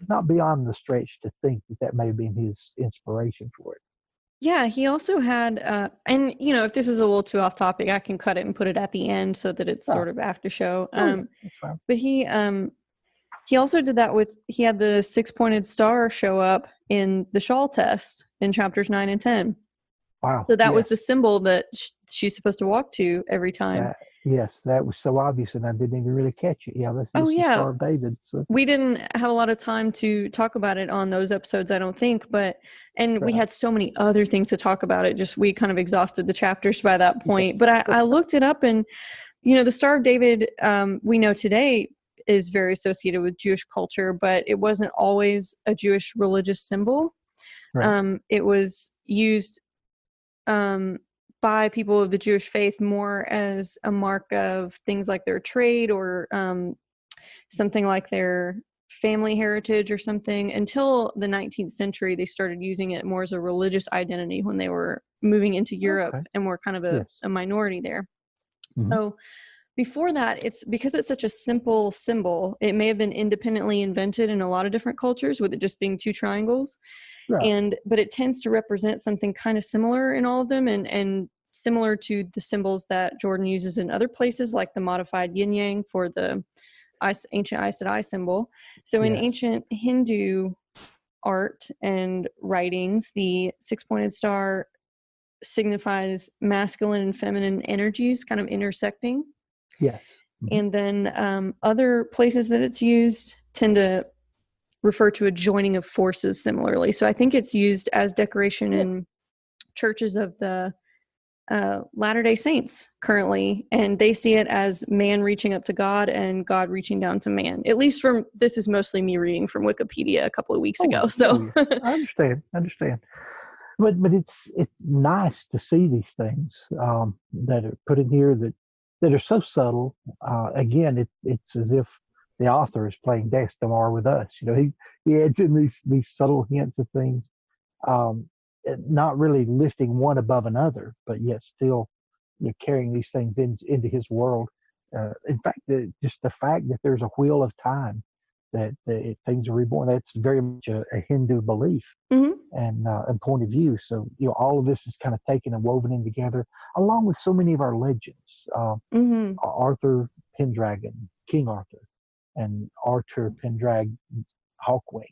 not beyond the stretch to think that may have been his inspiration for it. Yeah, he also had, and if this is a little too off topic, I can cut it and put it at the end so that it's Oh, sort of after show. oh yeah, that's fine. But he also did that with, he had the six-pointed star show up in the shawl test in chapters 9 and 10. Wow, So that was the yes. symbol that she's supposed to walk to every time. That yes, that was so obvious, and I didn't even really catch it. Yeah, Oh, this is yeah. Star of David. So We didn't have a lot of time to talk about it on those episodes, I don't think, and we right. had so many other things to talk about it. Just, we kind of exhausted the chapters by that Yes, point. But I looked it up, and, the Star of David, we know today is very associated with Jewish culture, but it wasn't always a Jewish religious symbol. right. It was used um, by people of the Jewish faith more as a mark of things like their trade, or something like their family heritage or something. Until the 19th century, they started using it more as a religious identity when they were moving into Europe Okay. and were kind of a Yes. minority there. Hmm. So before that, it's because it's such a simple symbol, it may have been independently invented in a lot of different cultures, with it just being two triangles. Right. But it tends to represent something kind of similar in all of them, and similar to the symbols that Jordan uses in other places, like the modified yin yang for the ancient Aes Sedai symbol. So in Yes. ancient Hindu art and writings, the six-pointed star signifies masculine and feminine energies kind of intersecting. Yes. Hmm. And then other places that it's used tend to refer to a joining of forces similarly. So I think it's used as decoration Yeah. in churches of the Latter-day Saints currently, and they see it as man reaching up to God and God reaching down to man. At least this is mostly me reading from Wikipedia a couple of weeks Oh, ago. oh So yeah. I understand. I understand. But it's nice to see these things that are put in here that are so subtle. Again, it's as if the author is playing Destamar with us. He adds in these subtle hints of things, um, not really lifting one above another, but yet still carrying these things into his world. In fact, just the fact that there's a wheel of time, that things are reborn, that's very much a Hindu belief mhm, and point of view. So all of this is kind of taken and woven in together, along with so many of our legends. mhm, Arthur Pendragon, King Arthur, and Arthur Pendrag Hawkwing.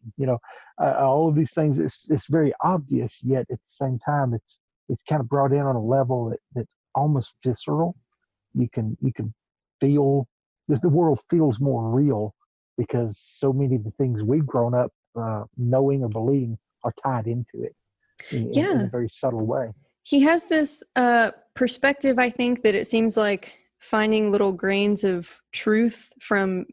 All of these things. It's very obvious, yet at the same time, it's kind of brought in on a level that's almost visceral. You can feel the world feels more real because so many of the things we've grown up knowing or believing are tied into it. in Yeah. a very subtle way. He has this perspective, I think, that it seems like finding little grains of truth from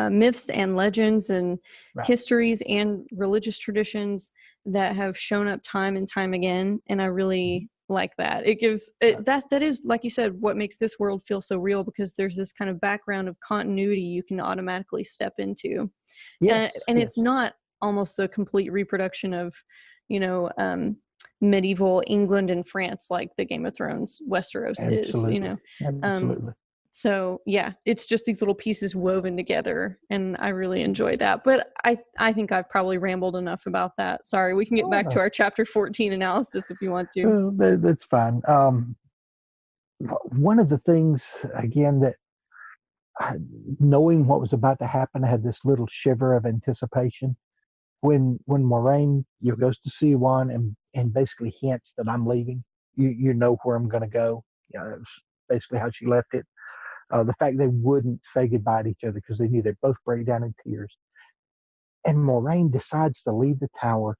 myths and legends and Right. histories and religious traditions that have shown up time and time again. And I really like that. It gives Right. that is, like you said, what makes this world feel so real, because there's this kind of background of continuity you can automatically step into. Yes. And Yes. it's not almost a complete reproduction of, you know, medieval England and France like the Game of Thrones Westeros is, you Absolutely. know. Um, Absolutely. so yeah, it's just these little pieces woven together, and I really enjoy that. But I think I've probably rambled enough about that. Sorry, we can get Oh, back to no. our chapter 14 analysis if you want to. That's fine. One of the things, again, that I, knowing what was about to happen, I had this little shiver of anticipation when Moraine goes to see Juan and basically hints that I'm leaving. You know where I'm going to go. That's basically how she left it. The fact they wouldn't say goodbye to each other because they knew they'd both break down in tears. And Moraine decides to leave the tower,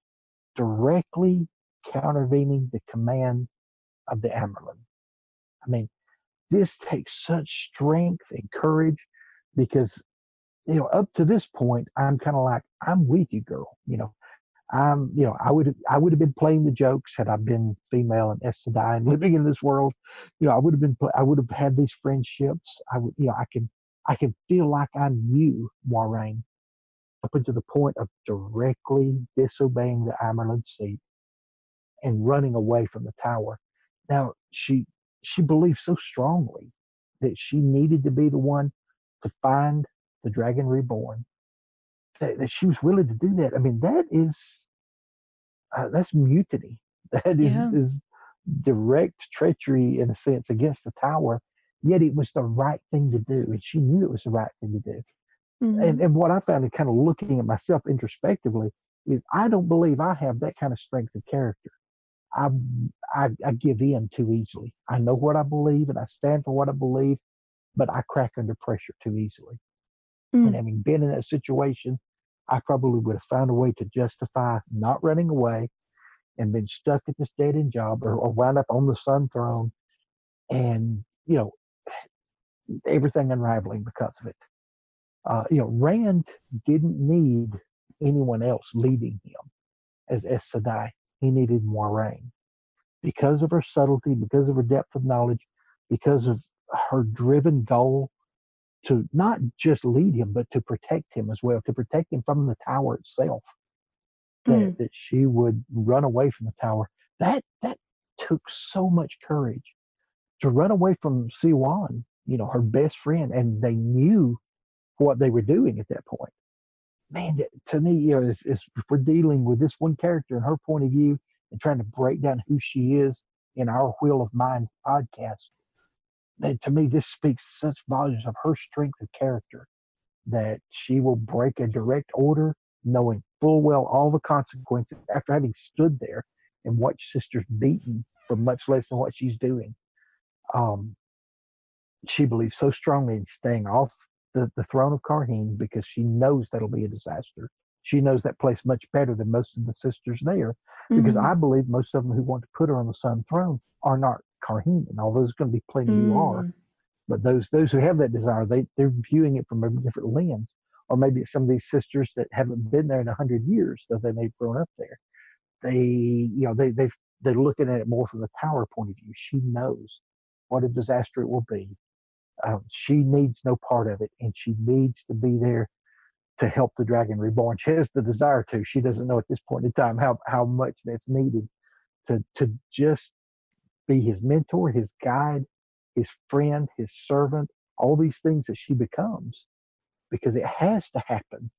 directly countervening the command of the Amyrlin. I mean, this takes such strength and courage because up to this point, I'm kind of like, I'm with you, girl. I would have been playing the jokes had I been female and Aes Sedai and living in this world. I would have had these friendships. I can feel like I knew Moiraine up until the point of directly disobeying the Amyrlin seat and running away from the tower. Now she believed so strongly that she needed to be the one to find the Dragon Reborn that she was willing to do that. I mean, that's mutiny. That is Yeah. is direct treachery in a sense against the tower. Yet it was the right thing to do, and she knew it was the right thing to do. And Mm-hmm. and what I found in kind of looking at myself introspectively is I don't believe I have that kind of strength of character. I I give in too easily. I know what I believe and I stand for what I believe, but I crack under pressure too easily. And Mm. having been in that situation, I probably would have found a way to justify not running away and been stuck at this dead end job or wound up on the Sun Throne and, everything unraveling because of it. Rand didn't need anyone else leading him as Aes Sedai. He needed Moiraine because of her subtlety, because of her depth of knowledge, because of her driven goal to not just lead him, but to protect him as well, to protect him from the tower itself. That Mm. that she would run away from the tower. That took so much courage to run away from Siwan, her best friend, and they knew what they were doing at that point. Man, to me, if we're dealing with this one character and her point of view and trying to break down who she is in our Wheel of Mind podcast, to me, this speaks such volumes of her strength of character that she will break a direct order, knowing full well all the consequences after having stood there and watched sisters beaten for much less than what she's doing. Um, she believes so strongly in staying off the throne of Karheen because she knows that'll be a disaster. She knows that place much better than most of the sisters there because Mm-hmm. I believe most of them who want to put her on the Sun Throne are not Karheen, and although there's going to be plenty who are, Mm. but those who have that desire, they're viewing it from a different lens. Or maybe it's some of these sisters that haven't been there in 100 years, though they may have grown up there. They're looking at it more from the tower point of view. She knows what a disaster it will be. She needs no part of it, and she needs to be there to help the Dragon Reborn. She has the desire to. She doesn't know at this point in time how much that's needed to just be his mentor, his guide, his friend, his servant, all these things that she becomes, because it has to happen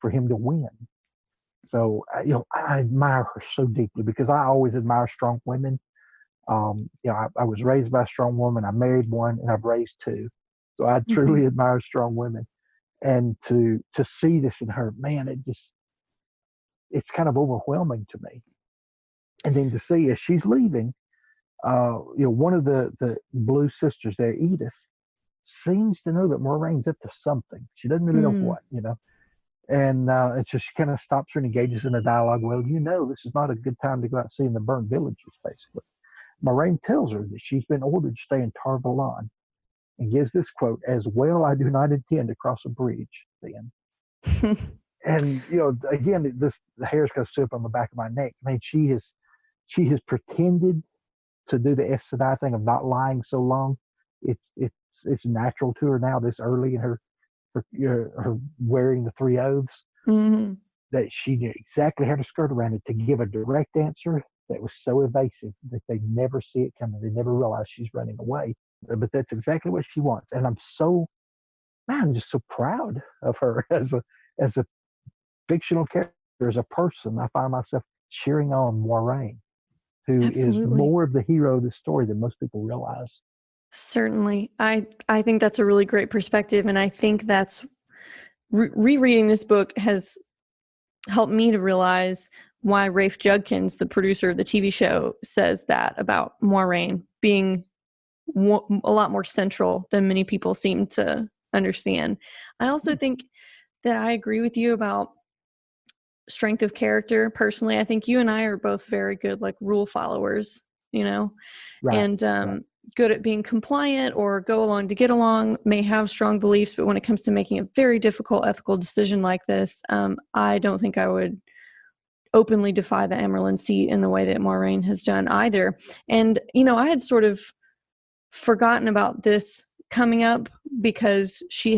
for him to win. So, I admire her so deeply because I always admire strong women. I was raised by a strong woman. I married one, and I've raised two. So I Mm-hmm. truly admire strong women. And to see this in her, man, it's kind of overwhelming to me. And then to see as she's leaving, one of the blue sisters there, Edith, seems to know that Moraine's up to something. She doesn't really know Mm. what. And so she kind of stops her and engages in a dialogue. Well, this is not a good time to go out seeing the burned villages, basically. Moraine tells her that she's been ordered to stay in Tar-Valon and gives this quote, "As well, I do not intend to cross a bridge then." And, again, the hair's going to sit up on the back of my neck. I mean, she has pretended to do the Aes Sedai thing of not lying so long. It's natural to her now, this early in her wearing the three oaths, Mm-hmm. that she knew exactly how to skirt around it to give a direct answer that was so evasive that they never see it coming. They never realize she's running away. But that's exactly what she wants. And I'm just so proud of her as a fictional character, as a person. I find myself cheering on Moiraine, who is Absolutely. more of the hero of the story than most people realize. Certainly. I think that's a really great perspective. And I think that's rereading this book has helped me to realize why Rafe Judkins, the producer of the TV show, says that about Moiraine being a lot more central than many people seem to understand. I also think that I agree with you about strength of character. Personally, I think you and I are both very good, like, rule followers, Right. and Right. good at being compliant or go along to get along, may have strong beliefs, but when it comes to making a very difficult ethical decision like this, I don't think I would openly defy the Amyrlin seat in the way that Moiraine has done either. And, I had sort of forgotten about this coming up because she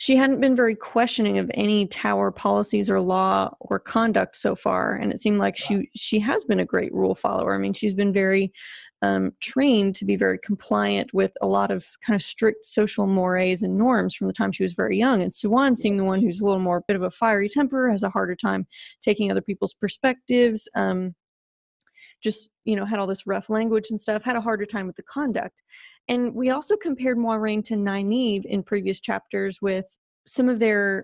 hadn't been very questioning of any Tower policies or law or conduct so far, and it seemed like she has been a great rule follower. I mean, she's been very trained to be very compliant with a lot of kind of strict social mores and norms from the time she was very young. And Siwan, seeing the one who's a little more bit of a fiery temper, has a harder time taking other people's perspectives. Just had all this rough language and stuff, had a harder time with the conduct. And we also compared Moiraine to Nynaeve in previous chapters with some of the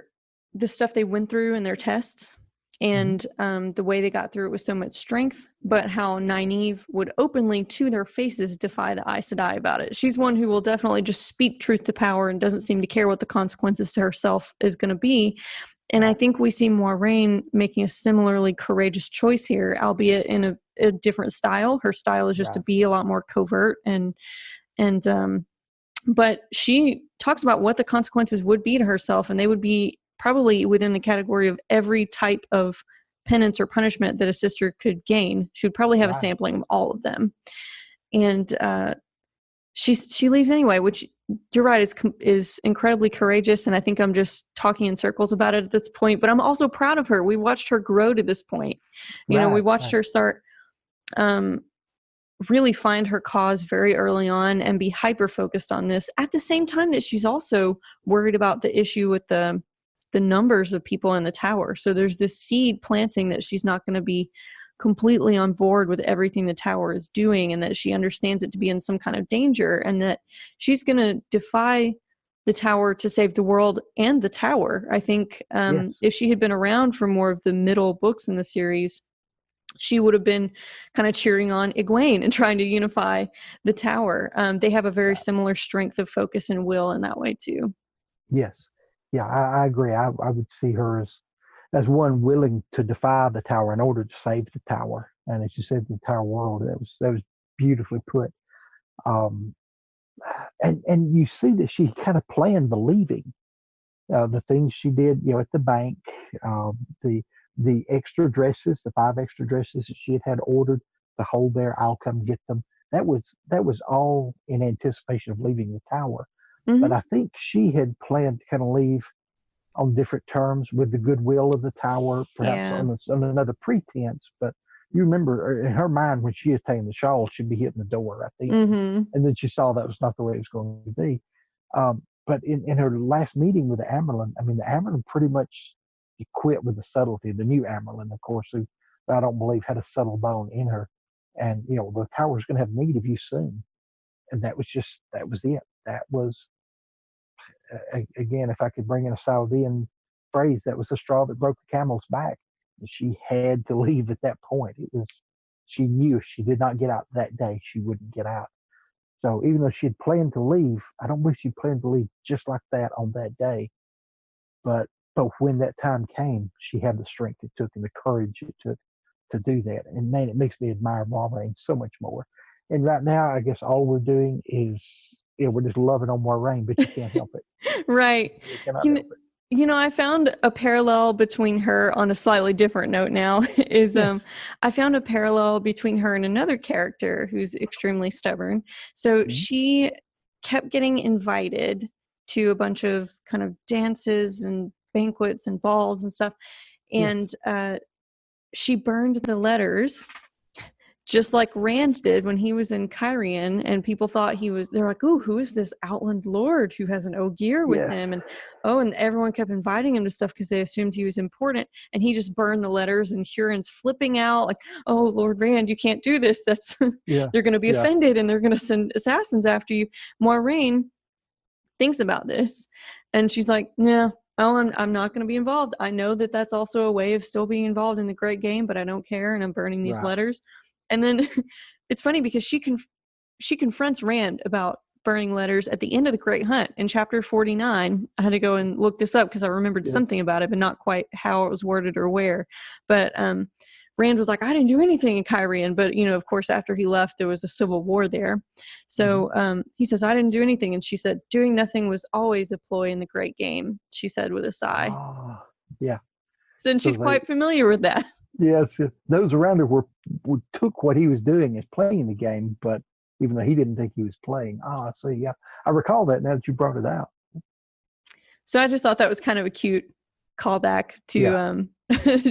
stuff they went through in their tests, and the way they got through it with so much strength, but how Nynaeve would openly to their faces defy the Aes Sedai about it. She's one who will definitely just speak truth to power and doesn't seem to care what the consequences to herself is going to be. And I think we see Moiraine making a similarly courageous choice here, albeit in a different style. Her style is just to be a lot more covert but she talks about what the consequences would be to herself, and they would be probably within the category of every type of penance or punishment that a sister could gain. She would probably have a sampling of all of them. And she leaves anyway, which, you're right, is incredibly courageous. And I think I'm just talking in circles about it at this point, but I'm also proud of her. We watched her grow to this point. We watched her start really find her cause very early on and be hyper focused on this, at the same time that she's also worried about the issue with the numbers of people in the tower. So there's this seed planting that she's not going to be completely on board with everything the tower is doing, and that she understands it to be in some kind of danger, and that she's going to defy the tower to save the world and the tower. I think if she had been around for more of the middle books in the series, she would have been kind of cheering on Egwene and trying to unify the tower. They have a very similar strength of focus and will in that way too. Yes. Yeah, I agree. I would see her as one willing to defy the tower in order to save the tower. And as you said, the tower world, that was beautifully put. Um, and you see that she kind of planned the leaving, the things she did, at the bank, the extra dresses, the 5 extra dresses that she had ordered to hold there. I'll come get them. That was all in anticipation of leaving the tower. Mm-hmm. But I think she had planned to kind of leave on different terms with the goodwill of the tower, perhaps on another pretense. But you remember, in her mind, when she attained the shawl, she'd be hitting the door right then. Mm-hmm. And then she saw that was not the way it was going to be. But in her last meeting with the Amyrlin, I mean, the Amyrlin pretty much quit with the subtlety. The new Amyrlin, of course, who I don't believe had a subtle bone in her. And, the tower's going to have need of you soon. And that was it. That was, again, if I could bring in a Saladian phrase, that was the straw that broke the camel's back. And she had to leave at that point. She knew if she did not get out that day, she wouldn't get out. So even though she had planned to leave, I don't believe she planned to leave just like that on that day. but when that time came, she had the strength it took and the courage it took to do that. And man, it makes me admire Moiraine so much more. And right now, I guess all we're doing is, we're just loving on Moiraine, but you can't help it. Right. You cannot You know, help it. I found a parallel between her on a slightly different note now is Yes. I found a parallel between her and another character who's extremely stubborn. So Mhm. she kept getting invited to a bunch of kind of dances and banquets and balls and stuff. Yes. And she burned the letters just like Rand did when he was in Cairhien, and people thought they're like, "Ooh, who is this outland lord who has an Ogier with Yes. him?" And everyone kept inviting him to stuff because they assumed he was important, and he just burned the letters, and Huron's flipping out like, "Oh, Lord Rand, you can't do this. That's Yeah. they're going to be Yeah. offended, and they're going to send assassins after you." Moiraine thinks about this, and she's like, "No, I'm not going to be involved. I know that that's also a way of still being involved in the Great Game, but I don't care, and I'm burning these Right. letters." And then it's funny because she confronts Rand about burning letters at the end of the Great Hunt in chapter 49. I had to go and look this up because I remembered Yes. something about it, but not quite how it was worded or where. But Rand was like, "I didn't do anything in Cairhien," but of course, after he left, there was a civil war there. So he says, "I didn't do anything," and she said, "Doing nothing was always a ploy in the Great Game," she said with a sigh. Oh, yeah. So, and So she's quite familiar with that. yes, those around her took what he was doing as playing the game, but even though he didn't think he was playing. Ah, I see. Yeah, I recall that now that you brought it out. So I just thought that was kind of a cute callback to Yeah.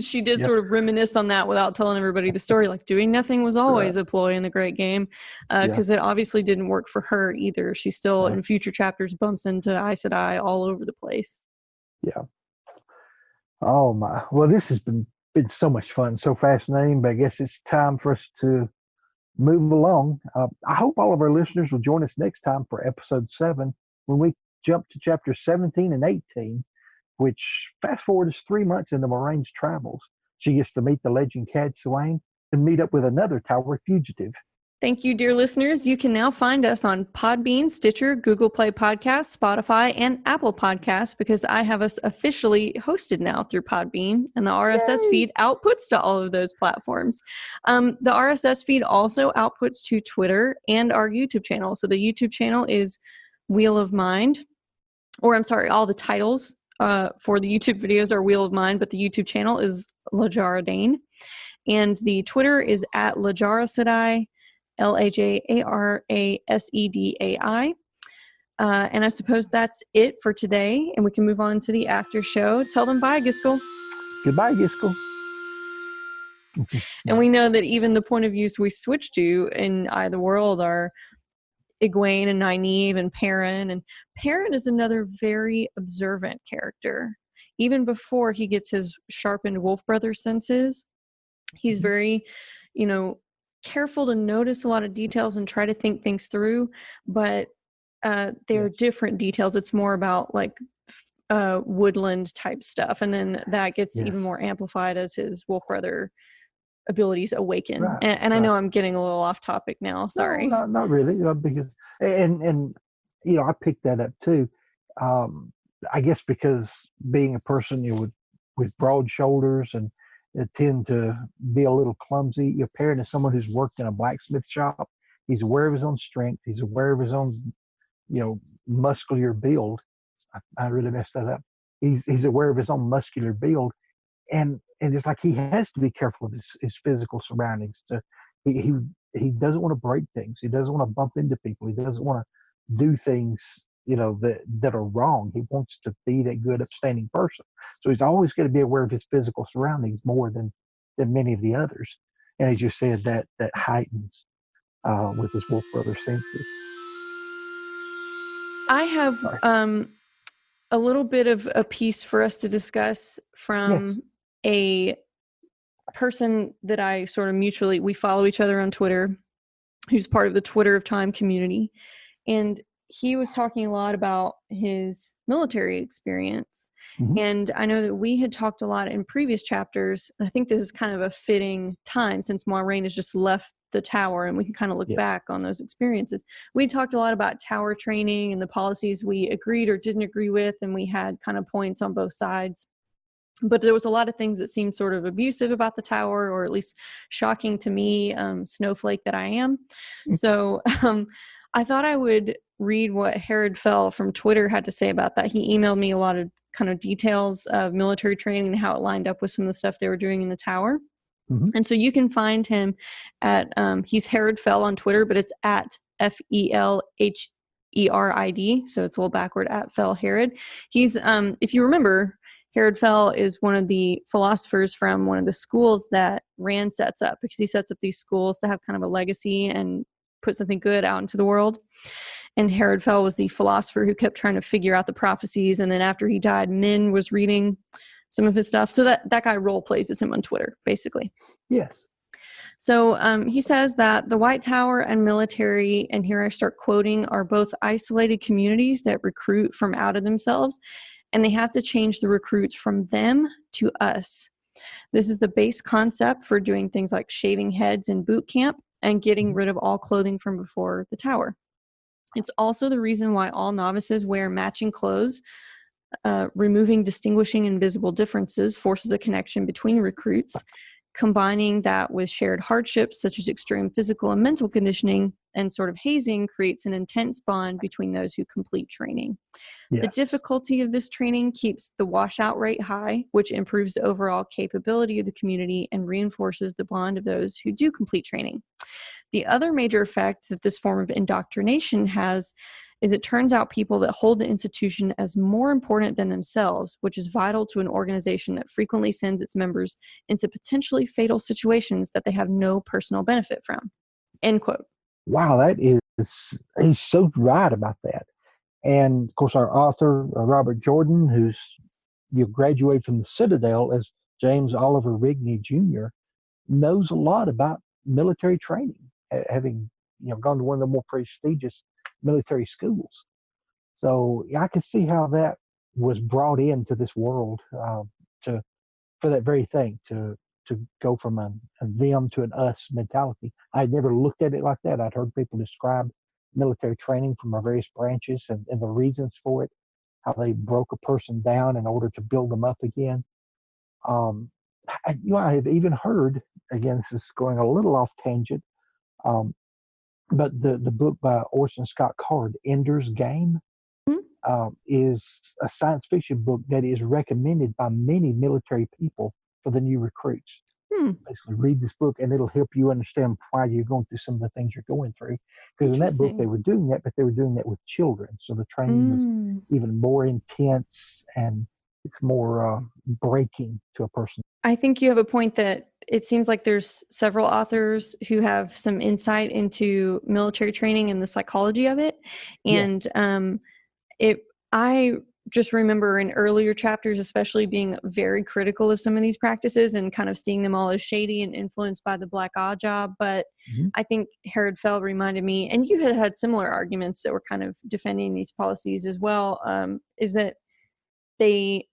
she did Yeah. sort of reminisce on that without telling everybody the story, like doing nothing was always a ploy in the Great Game, because it obviously didn't work for her either. She still in future chapters bumps into Aes Sedai all over the place. Yeah. Oh my. Well, this has been so much fun, so fascinating, but I guess it's time for us to move along. I hope all of our listeners will join us next time for episode 7 when we jump to chapter 17 and 18, which fast forward is 3 months into Moraine's travels. She gets to meet the legend Cadsuane and meet up with another Tower fugitive. Thank you, dear listeners. You can now find us on Podbean, Stitcher, Google Play Podcasts, Spotify, and Apple Podcasts because I have us officially hosted now through Podbean, and the RSS feed outputs to all of those platforms. The RSS feed also outputs to Twitter and our YouTube channel. So the YouTube channel is Wheel of Mind, or I'm sorry, all the titles for the YouTube videos are Wheel of Mind, but the YouTube channel is Lajara Dane. And the Twitter is at Lajara Sedai, Lajarasedai. And I suppose that's it for today, and we can move on to the after show. Tell them bye, Giskel. Goodbye, Giskel. And we know that even the point of views we switch to in Eye of the World are Egwene and Nynaeve and Perrin. And Perrin is another very observant character. Even before he gets his sharpened Wolf Brother senses, he's very, careful to notice a lot of details and try to think things through, but they're different details. It's more about like woodland type stuff, and then that gets even more amplified as his Wolf Brother abilities awaken. Right, and I know I'm getting a little off topic now. Sorry. No, not really. Because and I picked that up too. I guess because being a person with broad shoulders and tend to be a little clumsy. Your parent is someone who's worked in a blacksmith shop. He's aware of his own strength. He's aware of his own, muscular build. I really messed that up. He's aware of his own muscular build, and it's like he has to be careful of his physical surroundings. He doesn't want to break things. He doesn't want to bump into people. He doesn't want to do things that are wrong. He wants to be that good, upstanding person. So he's always going to be aware of his physical surroundings more than many of the others. And as you said, that heightens with his Wolf Brother senses. I have a little bit of a piece for us to discuss from a person that I sort of we follow each other on Twitter, who's part of the Twitter of Time community. And he was talking a lot about his military experience. Mm-hmm. And I know that we had talked a lot in previous chapters. And I think this is kind of a fitting time since Moiraine has just left the tower, and we can kind of look Yes. back on those experiences. We talked a lot about tower training and the policies we agreed or didn't agree with, and we had kind of points on both sides. But there was a lot of things that seemed sort of abusive about the tower, or at least shocking to me, snowflake that I am. So I thought I would read what Herod Fell from Twitter had to say about that. He emailed me a lot of kind of details of military training and how it lined up with some of the stuff they were doing in the tower. Mm-hmm. And so you can find him at, he's Herod Fell on Twitter, but it's at FELHERID. So it's a little backward, at Fell Herod. He's, if you remember, Herod Fell is one of the philosophers from one of the schools that Rand sets up, because he sets up these schools to have kind of a legacy and put something good out into the world. And Herod Fell was the philosopher who kept trying to figure out the prophecies. And then after he died, Min was reading some of his stuff. So that guy role plays as him on Twitter, basically. Yes. So he says that the White Tower and military, and here I start quoting, are both isolated communities that recruit from out of themselves, and they have to change the recruits from them to us. This is the base concept for doing things like shaving heads in boot camp and getting rid of all clothing from before the tower. It's also the reason why all novices wear matching clothes. Removing distinguishing and visible differences forces a connection between recruits. Combining that with shared hardships such as extreme physical and mental conditioning and sort of hazing creates an intense bond between those who complete training. Yes. The difficulty of this training keeps the washout rate high, which improves the overall capability of the community and reinforces the bond of those who do complete training. The other major effect that this form of indoctrination has is it turns out people that hold the institution as more important than themselves, which is vital to an organization that frequently sends its members into potentially fatal situations that they have no personal benefit from. End quote. Wow, he's so right about that. And of course, our author, Robert Jordan, who's graduated from the Citadel as James Oliver Rigney Jr., knows a lot about military training, having gone to one of the more prestigious military schools. So I could see how that was brought into this world for that very thing, to go from a them to an us mentality. I'd never looked at it like that. I'd heard people describe military training from our various branches and the reasons for it, how they broke a person down in order to build them up again. I have even heard, again, this is going a little off tangent, but the book by Orson Scott Card, Ender's Game, is a science fiction book that is recommended by many military people for the new recruits. Basically, read this book and it'll help you understand why you're going through some of the things you're going through. Because in that book, they were doing that, but they were doing that with children. So the training was even more intense and it's more breaking to a person. I think you have a point that it seems like there's several authors who have some insight into military training and the psychology of it. And I just remember in earlier chapters, especially being very critical of some of these practices and kind of seeing them all as shady and influenced by the Black Odd Job. But I think Herod Fell reminded me, and you had similar arguments that were kind of defending these policies as well, is that they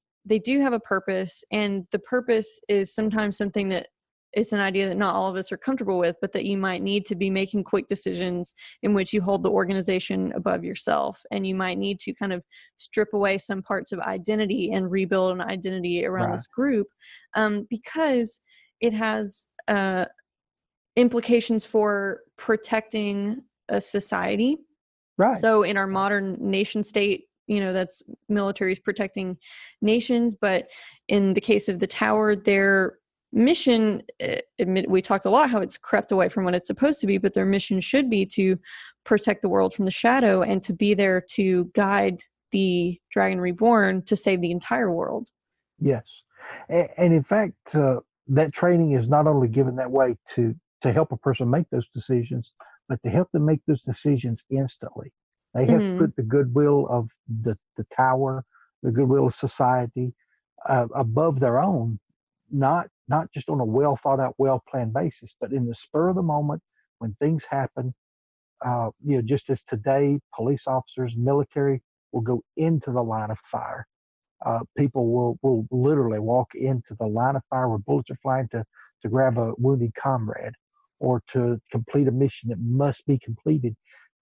do have a purpose, and the purpose is sometimes something that it's an idea that not all of us are comfortable with, but that you might need to be making quick decisions in which you hold the organization above yourself. And you might need to kind of strip away some parts of identity and rebuild an identity around this group, because it has implications for protecting a society. Right. So in our modern nation state, that's militaries protecting nations. But in the case of the tower, their mission, we talked a lot how it's crept away from what it's supposed to be, but their mission should be to protect the world from the shadow and to be there to guide the Dragon Reborn to save the entire world. Yes. And in fact, that training is not only given that way to help a person make those decisions, but to help them make those decisions instantly. They have to put the goodwill of the tower, the goodwill of society above their own, not just on a well thought out, well planned basis, but in the spur of the moment when things happen. Just as today, police officers, military will go into the line of fire. People will literally walk into the line of fire where bullets are flying to grab a wounded comrade. or to complete a mission that must be completed.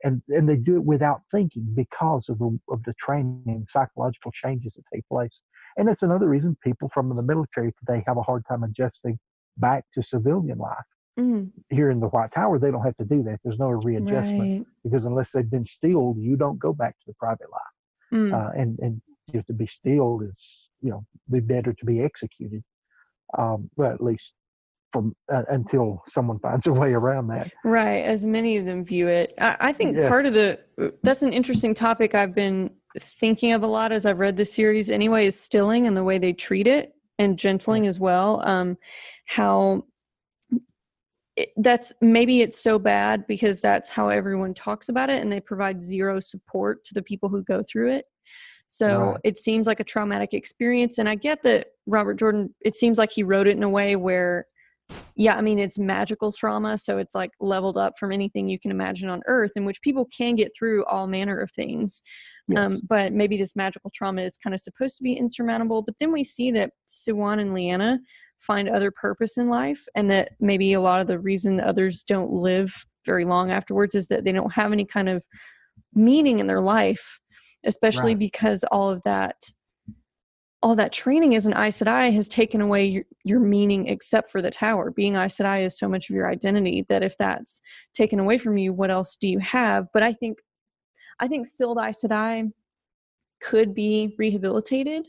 And they do it without thinking because of the training and psychological changes that take place. And that's another reason people from the military today have a hard time adjusting back to civilian life. Mm, Here in the White Tower, they don't have to do that. There's no readjustment right. because unless they've been steeled, you don't go back to the private life. Mm. And just to be steeled is, be better to be executed. Well, at least from until someone finds a way around that. Right, as many of them view it. I think Yes. part of that's an interesting topic I've been thinking of a lot as I've read the series anyway, is stilling and the way they treat it, and gentling as well. How that's maybe it's so bad because that's how everyone talks about it, and they provide zero support to the people who go through it. So Right. it seems like a traumatic experience. And I get that Robert Jordan, it seems like he wrote it in a way where, yeah, I mean, it's magical trauma. So it's like leveled up from anything you can imagine on Earth, in which people can get through all manner of things. Yes. But maybe this magical trauma is kind of supposed to be insurmountable. But then we see that Siwan and Lyanna find other purpose in life, and that maybe a lot of the reason others don't live very long afterwards is that they don't have any kind of meaning in their life, especially Right. because all that training as an Aes Sedai has taken away your meaning, except for the tower. Being Aes Sedai is so much of your identity that if that's taken away from you, what else do you have? But I think still the Aes Sedai could be rehabilitated.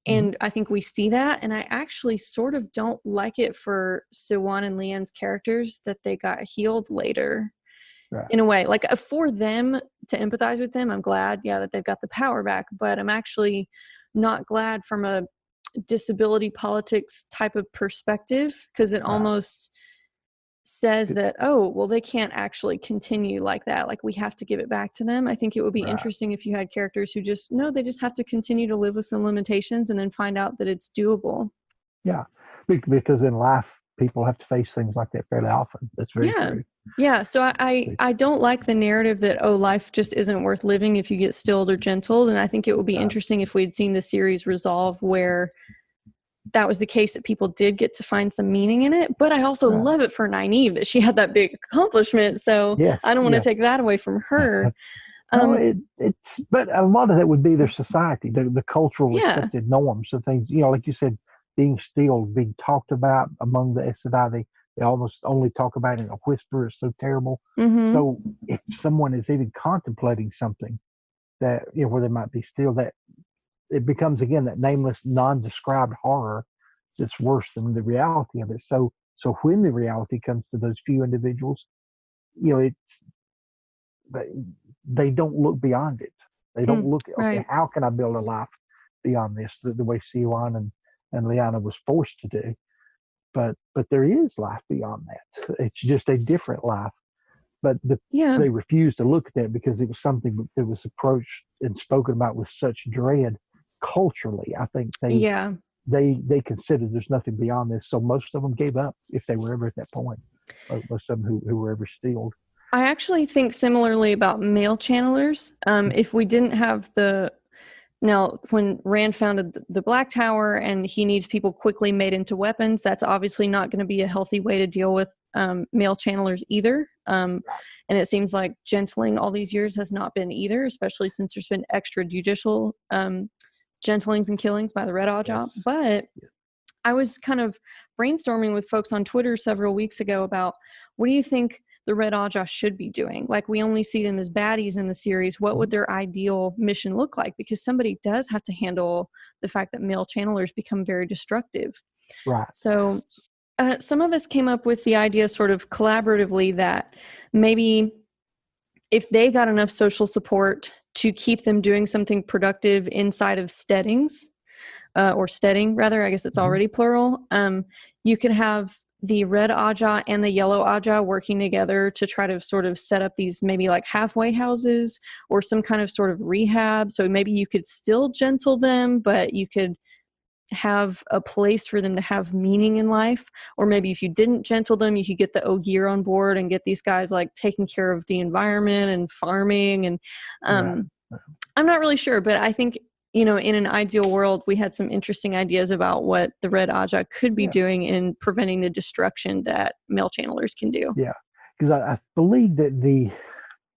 And I think we see that. And I actually sort of don't like it for Siwan and Leanne's characters that they got healed later. Right. In a way, like for them to empathize with them, I'm glad, that they've got the power back, but I'm actually not glad from a disability politics type of perspective, because it almost says that, oh, well, they can't actually continue like that. Like, we have to give it back to them. I think it would be Right. interesting if you had characters who they just have to continue to live with some limitations and then find out that it's doable. Yeah. Because in life, people have to face things like that fairly often. That's very true. Yeah. So I don't like the narrative that, oh, life just isn't worth living if you get stilled or gentled. And I think it would be interesting if we'd seen the series resolve where that was the case, that people did get to find some meaning in it. But I also love it for Nynaeve that she had that big accomplishment. So I don't want to take that away from her. But a lot of that would be their society, the cultural accepted norms of things. Like you said, being stilled, being talked about among the Aes Sedai, they almost only talk about it in a whisper. It's so terrible. So if someone is even contemplating something that, where they might be still, that it becomes, again, that nameless, non-described horror that's worse than the reality of it. So when the reality comes to those few individuals, they don't look beyond it. They don't look, okay, how can I build a life beyond this? The way Siwan and Lyanna was forced to do. But there is life beyond that. It's just a different life. But they refused to look at that because it was something that was approached and spoken about with such dread culturally. I think they considered there's nothing beyond this. So most of them gave up if they were ever at that point. Most of them who were ever steeled. I actually think similarly about male channelers. If we didn't have now, when Rand founded the Black Tower and he needs people quickly made into weapons, that's obviously not going to be a healthy way to deal with male channelers either. And it seems like gentling all these years has not been either, especially since there's been extrajudicial gentlings and killings by the Red Ajah. But I was kind of brainstorming with folks on Twitter several weeks ago about, what do you think the Red Ajah should be doing? Like, we only see them as baddies in the series. What would their ideal mission look like? Because somebody does have to handle the fact that male channelers become very destructive. Right. So some of us came up with the idea sort of collaboratively that maybe if they got enough social support to keep them doing something productive inside of steadings, or steading rather, I guess it's already plural, you could have the Red Ajah and the Yellow Ajah working together to try to sort of set up these maybe like halfway houses or some kind of sort of rehab. So maybe you could still gentle them, but you could have a place for them to have meaning in life. Or maybe if you didn't gentle them, you could get the Ogier on board and get these guys like taking care of the environment and farming. And I'm not really sure, but I think in an ideal world, we had some interesting ideas about what the Red Aja could be doing in preventing the destruction that male channelers can do. Yeah, because I believe that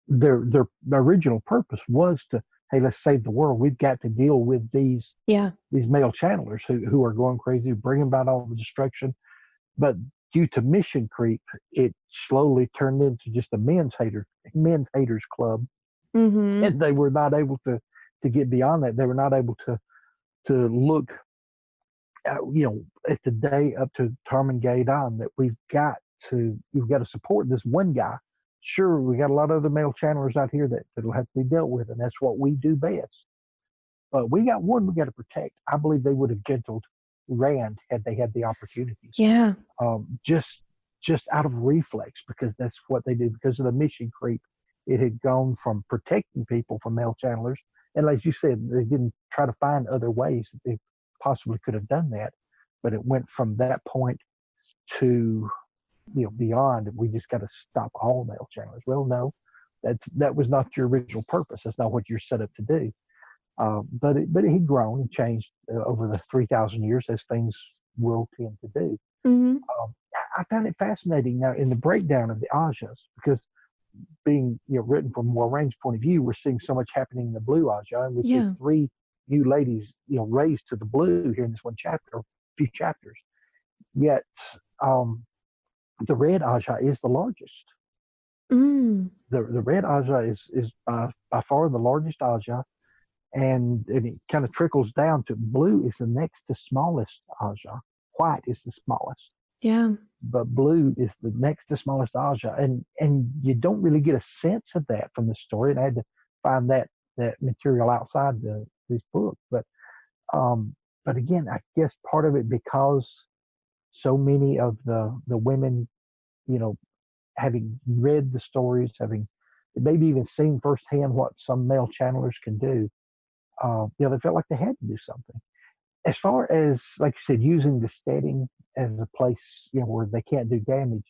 their original purpose was to, hey, let's save the world. We've got to deal with these male channelers who are going crazy, bringing about all the destruction. But due to mission creep, it slowly turned into just a men's haters club, and they were not able to get beyond that. They were not able to look, at the day up to Tarmangaydan, that we've got to support this one guy. Sure, we got a lot of other male channelers out here that'll have to be dealt with, and that's what we do best. But we got one we got to protect. I believe they would have gentled Rand had they had the opportunity. Yeah. Just out of reflex, because that's what they do. Because of the mission creep, it had gone from protecting people from male channelers, and like you said, they didn't try to find other ways that they possibly could have done that. But it went from that point to beyond. We just got to stop all male channelers. Well, no, that was not your original purpose. That's not what you're set up to do. But it had grown and changed over the 3,000 years, as things will tend to do. I found it fascinating now in the breakdown of the Ajas, because being written from Moiraine's point of view, we're seeing so much happening in the Blue Aja, and we see 3 new ladies raised to the blue here in this one chapter, or few chapters. Yet the Red Aja is the largest. The Red Aja is by far the largest Aja, and it kind of trickles down to blue is the next to smallest Aja. White is the smallest. Yeah. But blue is the next to smallest Aja, and you don't really get a sense of that from the story. And I had to find that material outside this book. But again, I guess part of it because so many of the women, having read the stories, having maybe even seen firsthand what some male channelers can do, they felt like they had to do something. As far as, like you said, using the steading as a place, where they can't do damage,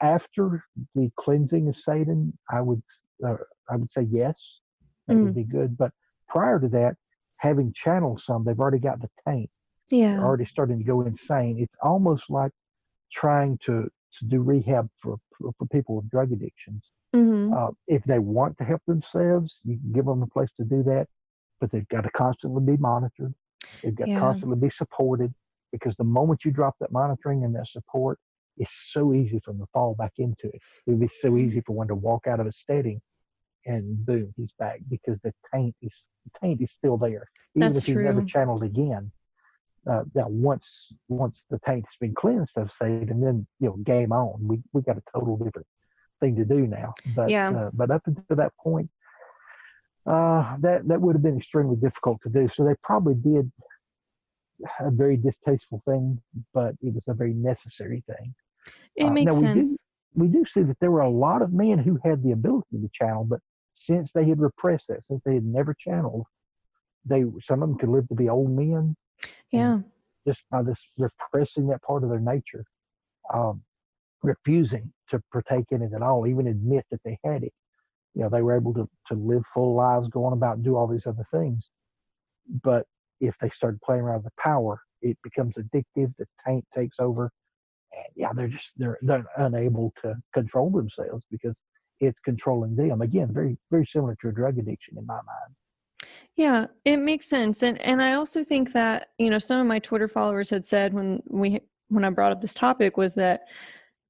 after the cleansing of Satan, I would say yes, that would be good. But prior to that, having channeled some, they've already got the taint. Yeah. They're already starting to go insane. It's almost like trying to do rehab for people with drug addictions. If they want to help themselves, you can give them a place to do that, but they've got to constantly be monitored. They've got to constantly be supported, because the moment you drop that monitoring and that support, it's so easy for them to fall back into it. It would be so easy for one to walk out of a steading and boom, he's back, because the taint is still there. Even That's if he's never channeled again. Now once the taint has been cleansed of Satan, then game on. We got a total different thing to do now. But up until that point, that would have been extremely difficult to do. So they probably did a very distasteful thing, but it was a very necessary thing. It makes sense. We do see that there were a lot of men who had the ability to channel, but since they had repressed that, since they had never channeled, some of them could live to be old men. Yeah. Just by this repressing that part of their nature, refusing to partake in it at all, even admit that they had it. They were able to live full lives, go on about and do all these other things. But if they started playing around with the power, it becomes addictive. The taint takes over, and they're unable to control themselves because it's controlling them. Again, very, very similar to a drug addiction in my mind. Yeah, it makes sense. And I also think that, some of my Twitter followers had said when I brought up this topic was that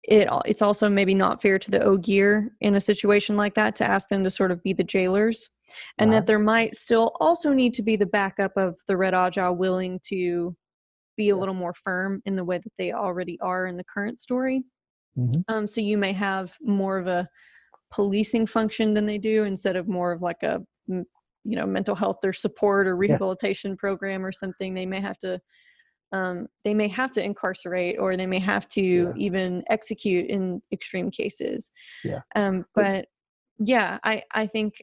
it's also maybe not fair to the Ogier in a situation like that to ask them to sort of be the jailers, and that there might still also need to be the backup of the Red Aja willing to be a little more firm in the way that they already are in the current story. So you may have more of a policing function than they do, instead of more of like a mental health or support or rehabilitation program or something. They may have to incarcerate, or they may have to even execute in extreme cases. But I think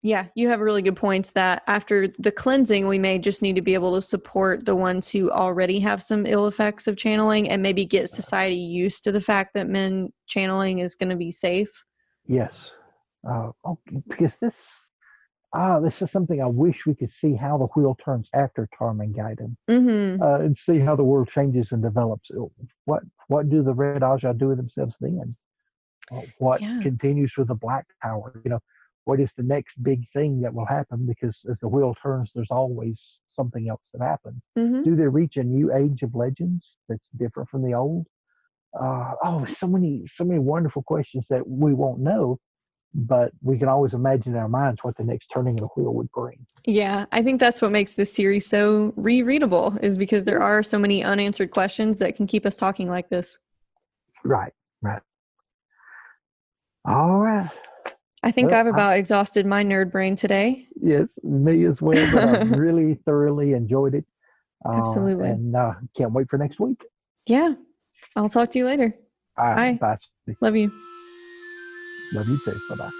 you have really good points that after the cleansing, we may just need to be able to support the ones who already have some ill effects of channeling, and maybe get society used to the fact that men channeling is going to be safe. Yes. Because this is something I wish we could see how the wheel turns after Tarmangaiden, Mm-hmm. and see how the world changes and develops. What do the Red Ajah do with themselves then? What Yeah. continues with the Black Tower? What is the next big thing that will happen? Because as the wheel turns, there's always something else that happens. Mm-hmm. Do they reach a new age of legends that's different from the old? So many wonderful questions that we won't know, but we can always imagine in our minds what the next turning of the wheel would bring. Yeah, I think that's what makes this series so rereadable, is because there are so many unanswered questions that can keep us talking like this. Right, right. All right. I think Well, I've about exhausted my nerd brain today. yes, me as well, but I've really thoroughly enjoyed it. Absolutely. And can't wait for next week. Yeah. I'll talk to you later. All right, Bye. bye. Love you. Love you too. Bye bye.